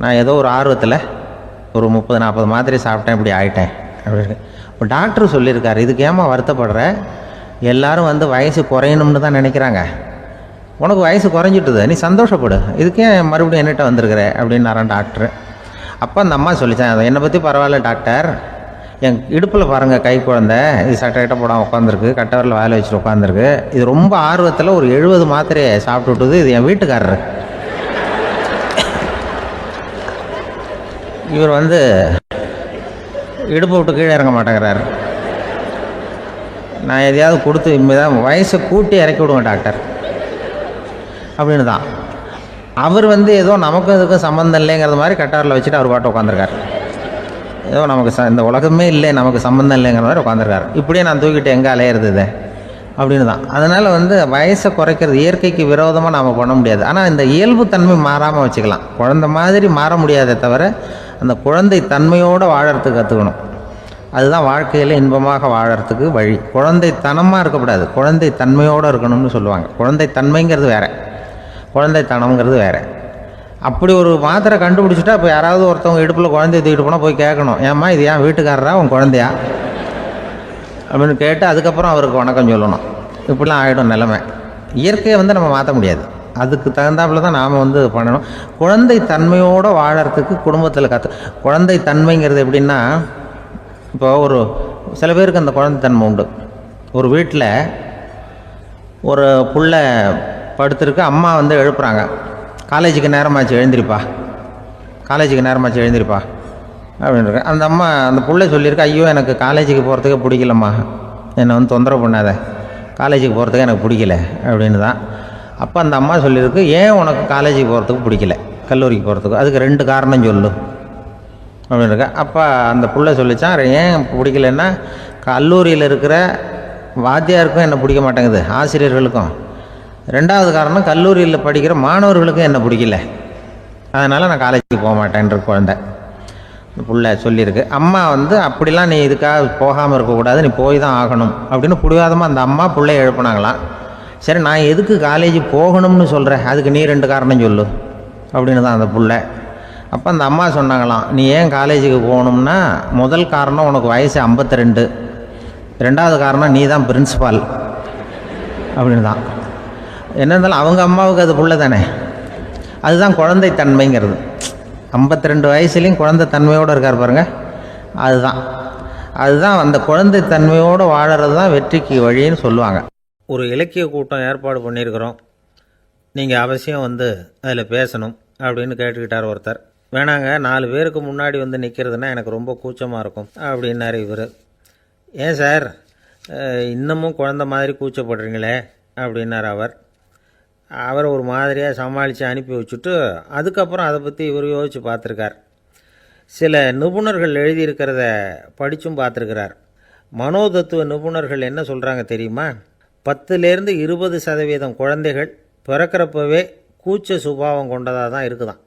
நான் ஏதோ ஒரு ஆர்வத்தில் ஒரு 30-40 மாத்திரை சாப்பிட்டேன், இப்படி ஆகிட்டேன் அப்படின்னு. இப்போ டாக்டர் சொல்லியிருக்காரு, இதுக்கு ஏமா வருத்தப்படுற, எல்லோரும் வந்து வயசு குறையணும்னு தான் நினைக்கிறாங்க, உனக்கு வயசு குறைஞ்சிட்டுது, நீ சந்தோஷப்படு, இதுக்கே மறுபடியும் என்னகிட்ட வந்திருக்கிற அப்படின்னாரான் டாக்டர். அப்போ அந்த அம்மா சொல்லித்தான், என்னை பற்றி பரவாயில்ல டாக்டர், என் இடுப்பில் பாருங்கள் கை குழந்தை, இது சட்டை கிட்ட போடாமல் உட்காந்துருக்கு, கட்டவரில் வாயில் வச்சுட்டு உட்காந்துருக்கு, இது ரொம்ப ஆர்வத்தில் ஒரு 70 மாத்திரையை சாப்பிட்டு விட்டுது, இது என் வீட்டுக்காரர். இவர் வந்து இடுப்பை விட்டு கீழே இறங்க மாட்டேங்கிறார். நான் எதையாவது கொடுத்து இனிமேதான் வயசை கூட்டி இறக்கி விடுவேன் டாக்டர் அப்படின்னு தான். அவர் வந்து ஏதோ நமக்கு இதுக்கும் சம்மந்தம் இல்லைங்கிறது மாதிரி கட்டாரில் வச்சுட்டு அவர் பாட்டு உட்காந்துருக்கார். ஏதோ நமக்கு இந்த உலகமே இல்லை, நமக்கு சம்மந்தம் இல்லைங்கிற மாதிரி உட்காந்துருக்காரு. இப்படியே நான் தூக்கிட்டு எங்கே அலையிறது இதை அப்படின்னு தான். அதனால் வந்து வயசை குறைக்கிறது இயற்கைக்கு விரோதமாக நாம் பண்ண முடியாது. ஆனால் இந்த இயல்புத்தன்மை மாறாமல் வச்சுக்கலாம். குழந்தை மாதிரி மாற முடியாதே தவிர அந்த குழந்தை தன்மையோடு வாழறதுக்கு கற்றுக்கணும். அதுதான் வாழ்க்கையில் இன்பமாக வாழறதுக்கு வழி. குழந்தைத்தனமாக இருக்கக்கூடாது, குழந்தை தன்மையோடு இருக்கணும்னு சொல்லுவாங்க. குழந்தைத்தன்மைங்கிறது வேறு, குழந்தைத்தனம்ங்கிறது வேறு. அப்படி ஒரு மாத்திரை கண்டுபிடிச்சிட்டா இப்போ யாராவது ஒருத்தவங்க இடுப்பில் குழந்தைய தூக்கிட்டு போனால் போய் கேட்கணும், ஏம்மா இது ஏன் வீட்டுக்காரரா உன் குழந்தையா அப்படின்னு கேட்டு அதுக்கப்புறம் அவருக்கு வணக்கம் சொல்லணும். இப்படிலாம் ஆகிடும் நிலைமை. இயற்கையை நம்ம மாற்ற முடியாது, அதுக்கு தகுந்தாப்புல தான் நாம் பண்ணணும். குழந்தை தன்மையோடு வாழறதுக்கு குடும்பத்தில் குழந்தை தன்மைங்கிறது எப்படின்னா, இப்போ ஒரு சில பேருக்கு அந்த குழந்தைத்தன்மை உண்டு. ஒரு வீட்டில் ஒரு புள்ள படுத்துருக்கு, அம்மா எழுப்புறாங்க, காலேஜுக்கு நேரமாச்சு எழுந்திரிப்பா, காலேஜுக்கு நேரமாச்சு எழுந்திரிப்பா அப்படின்னு. அந்த அம்மா அந்த புள்ளை சொல்லியிருக்கு, ஐயோ எனக்கு காலேஜுக்கு போகிறதுக்கே பிடிக்கலம்மா, என்னை தொந்தரவு பண்ணாத, காலேஜுக்கு போகிறதுக்கு எனக்கு பிடிக்கல அப்படின்னு தான். அப்போ அந்த அம்மா சொல்லியிருக்கு, ஏன் உனக்கு காலேஜுக்கு போகிறதுக்கு பிடிக்கல, கல்லூரிக்கு போகிறதுக்கு, அதுக்கு 2 காரணம் சொல்லு அப்படின்னு இருக்கா. அப்போ அந்த புள்ள சொல்லிச்சான், ஏன் பிடிக்கலன்னா கல்லூரியில் இருக்கிற வாத்தியாருக்கும் என்ன பிடிக்க மாட்டேங்குது, ஆசிரியர்களுக்கும். 2வது காரணம், கல்லூரியில் படிக்கிற மாணவர்களுக்கும் என்ன பிடிக்கல, அதனால் நான் காலேஜுக்கு போக மாட்டேன்ற குழந்தை புள்ள சொல்லியிருக்கு. அம்மா அப்படிலாம் நீ இதுக்காக போகாமல் இருக்கக்கூடாது, நீ போய் தான் ஆகணும் அப்படின்னு பிடிவாதமாக அந்த அம்மா பிள்ளைய எழுப்புனாங்களாம். சரி, நான் எதுக்கு காலேஜ் போகணும்னு சொல்கிறேன், அதுக்கு நீ 2 காரணம் சொல்லு அப்படின்னு தான் அந்த புள்ள. அப்போ அந்த அம்மா சொன்னாங்களாம், நீ ஏன் காலேஜுக்கு போகணும்னா, முதல் காரணம் உனக்கு வயசு 52, 2வது காரணம் நீ தான் பிரின்சிபால் அப்படின்னு தான். என்ன இருந்தாலும் அவங்க அம்மாவுக்கு அது புள்ள தானே, அதுதான் குழந்தைத்தன்மைங்கிறது. 52 வயசுலேயும் குழந்தைத்தன்மையோடு இருக்கார் பாருங்க, அதுதான் அந்த குழந்தைத்தன்மையோடு வாழறது தான் வெற்றிக்கு வழின்னு சொல்லுவாங்க. ஒரு இலக்கிய கூட்டம் ஏற்பாடு பண்ணியிருக்கிறோம், நீங்கள் அவசியம் அதில் பேசணும் அப்படின்னு கேட்டுக்கிட்டார் ஒருத்தர். வேணாங்க, 4 பேருக்கு முன்னாடி நிற்கிறதுனா எனக்கு ரொம்ப கூச்சமாக இருக்கும் அப்படின்னாரு இவர். ஏன் சார் இன்னமும் குழந்த மாதிரி கூச்சப்படுறீங்களே அப்படின்னார் அவர் ஒரு மாதிரியாக சமாளித்து அனுப்பி வச்சுட்டு அதுக்கப்புறம் அதை பற்றி இவர் யோசித்து பார்த்துருக்கார். சில நிபுணர்கள் எழுதியிருக்கிறத படித்தும் பார்த்துருக்கிறார். மனோதத்துவ நிபுணர்கள் என்ன சொல்கிறாங்க தெரியுமா, 10லேருந்து 20% குழந்தைகள் பிறக்கிறப்பவே கூச்ச சுபாவம் கொண்டதாக தான் இருக்குதான்.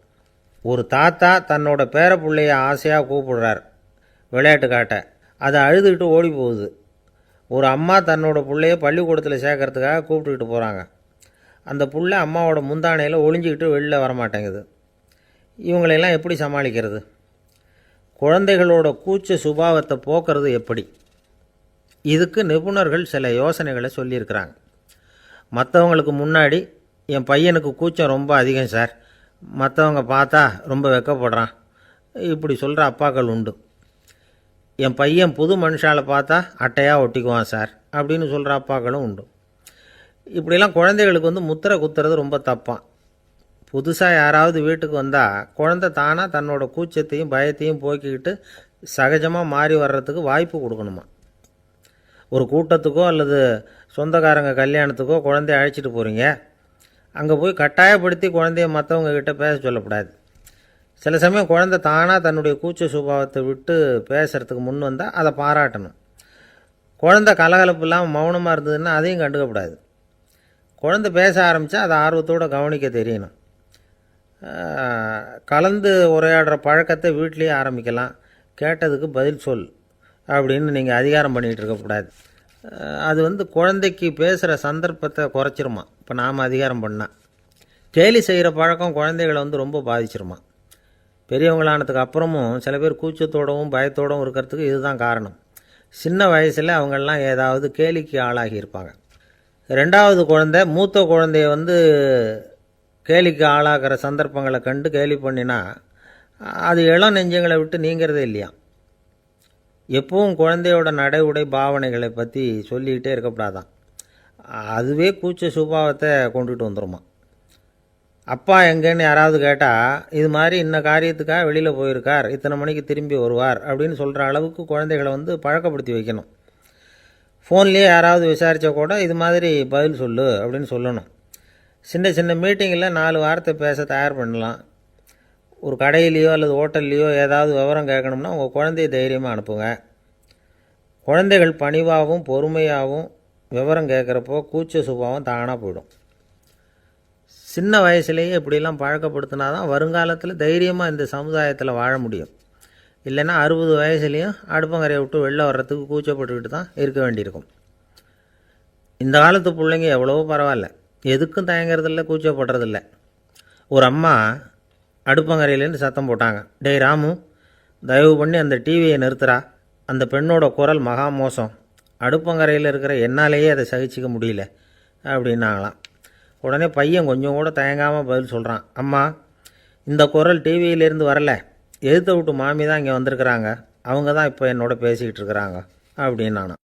ஒரு தாத்தா தன்னோட பேர பிள்ளைய ஆசையாக கூப்பிடுறார் விளையாட்டு காட்ட, அதை அழுதுகிட்டு ஓடி போகுது. ஒரு அம்மா தன்னோட பிள்ளைய பள்ளிக்கூடத்தில் சேர்க்கறதுக்காக கூப்பிட்டுக்கிட்டு போகிறாங்க. அந்த புள்ள அம்மாவோட முந்தானையில் ஒளிஞ்சிக்கிட்டு வெளில வரமாட்டேங்குது. இவங்களையெல்லாம் எப்படி சமாளிக்கிறது? குழந்தைகளோட கூச்ச சுபாவத்தை போக்குறது எப்படி? இதுக்கு நிபுணர்கள் சில யோசனைகளை சொல்லியிருக்கிறாங்க. மற்றவங்களுக்கு முன்னாடி என் பையனுக்கு கூச்சம் ரொம்ப அதிகம் சார், மற்றவங்க பார்த்தா ரொம்ப வெக்கப்படுறான், இப்படி சொல்கிற அப்பாக்கள் உண்டு. என் பையன் புது மனுஷாலை பார்த்தா அட்டையாக ஒட்டிக்குவான் சார் அப்படின்னு சொல்கிற அப்பாக்களும் உண்டு. இப்படிலாம் குழந்தைகளுக்கு முத்திரை குத்துறது ரொம்ப தப்பான். புதுசாக யாராவது வீட்டுக்கு வந்தால் குழந்தை தானாக தன்னோட கூச்சத்தையும் பயத்தையும் போக்கிக்கிட்டு சகஜமாக மாறி வர்றதுக்கு வாய்ப்பு கொடுக்கணுமா. ஒரு கூட்டத்துக்கோ அல்லது சொந்தக்காரங்க கல்யாணத்துக்கோ குழந்தைய அழைச்சிட்டு போகிறீங்க, அங்கே போய் கட்டாயப்படுத்தி குழந்தைய மற்றவங்க கிட்ட பேச சொல்லக்கூடாது. சில சமயம் குழந்தை தானாக தன்னுடைய கூச்ச சுபாவத்தை விட்டு பேசுகிறதுக்கு முன் வந்தால் அதை பாராட்டணும். குழந்தை கலகலப்பு இல்லாமல் மௌனமாக இருந்ததுன்னா அதையும் கண்டுக்கக்கூடாது. குழந்தை பேச ஆரம்பித்தா அதை ஆர்வத்தோடு கவனிக்க தெரியணும். கலந்து உரையாடுற பழக்கத்தை வீட்லேயே ஆரம்பிக்கலாம். கேட்டதுக்கு பதில் சொல் அப்படின்னு நீங்கள் அதிகாரம் பண்ணிகிட்டு இருக்கக்கூடாது. அது குழந்தைக்கு பேசுகிற சந்தர்ப்பத்தை குறைச்சிருமா. இப்போ நாம் அதிகாரம் பண்ணால் கேலி செய்கிற பழக்கம் குழந்தைகளை ரொம்ப பாதிச்சிருமா. பெரியவங்களானதுக்கு அப்புறமும் சில பேர் கூச்சத்தோடவும் பயத்தோடவும் இருக்கிறதுக்கு இதுதான் காரணம். சின்ன வயசில் அவங்கெல்லாம் ஏதாவது கேலிக்கு ஆளாகி இருப்பாங்க. 2வது குழந்தை மூத்த குழந்தைய கேலிக்கு ஆளாகிற சந்தர்ப்பங்களை கண்டு கேலி பண்ணினா அது இளம் நெஞ்சங்களை விட்டு நீங்கிறதே இல்லையா. எப்பவும் குழந்தையோட நடை உடை பாவனைகளை பற்றி சொல்லிக்கிட்டே இருக்கக்கூடாதான். அதுவே கூச்ச சுபாவத்தை கொண்டுட்டு வந்துடுமா. அப்பா எங்கேன்னு யாராவது கேட்டால் இது மாதிரி இன்ன காரியத்துக்காக வெளியில் போயிருக்கார், இத்தனை மணிக்கு திரும்பி வருவார் அப்படின்னு சொல்கிற அளவுக்கு குழந்தைகளை பழக்கப்படுத்தி வைக்கணும். ஃபோன்லேயே யாராவது விசாரித்தா கூட இது மாதிரி பதில் சொல்லு அப்படின்னு சொல்லணும். சின்ன சின்ன மீட்டிங்கில் 4 வார்த்தை பேச தயார் பண்ணலாம். ஒரு கடையிலையோ அல்லது ஹோட்டல்லையோ ஏதாவது விவரம் கேட்கணும்னா உங்கள் குழந்தைய தைரியமாக அனுப்புங்க. குழந்தைகள் பணிவாகவும் பொறுமையாகவும் விவரம் கேட்குறப்போ கூச்ச சுபாவம் தானாக போயிடும். சின்ன வயசுலேயே இப்படிலாம் பழக்கப்படுத்தினா தான் வருங்காலத்தில் தைரியமாக இந்த சமுதாயத்தில் வாழ முடியும். இல்லைன்னா 60 வயசுலேயும் அடுப்பங்கரையை விட்டு வெளில வர்றதுக்கு கூச்சப்பட்டுக்கிட்டு தான் இருக்க வேண்டியிருக்கும். இந்த காலத்து பிள்ளைங்க எவ்வளவோ பரவாயில்ல, எதுக்கும் தயங்குறதில்ல, கூச்சப்படுறதில்ல. ஒரு அம்மா அடுப்பங்கரையிலேருந்து சத்தம் போட்டாங்க, டேய் ராமு, தயவு பண்ணி அந்த டிவியை நிறுத்துறா, அந்த பெண்ணோட குரல் மகா மோசம், அடுப்பங்கரையில் இருக்கிற என்னாலேயே அதை சகிச்சிக்க முடியல அப்படின்னாங்களாம். உடனே பையன் கொஞ்சம் கூட தயங்காமல் பதில் சொல்கிறான், அம்மா, இந்த குரல் டிவியிலேருந்து வரல, எதிர்த்த விட்டு மாமி தான் இங்கே வந்திருக்கிறாங்க, அவங்க தான் இப்போ என்னோட பேசிக்கிட்டு இருக்கிறாங்க அப்படின்னு நானும்.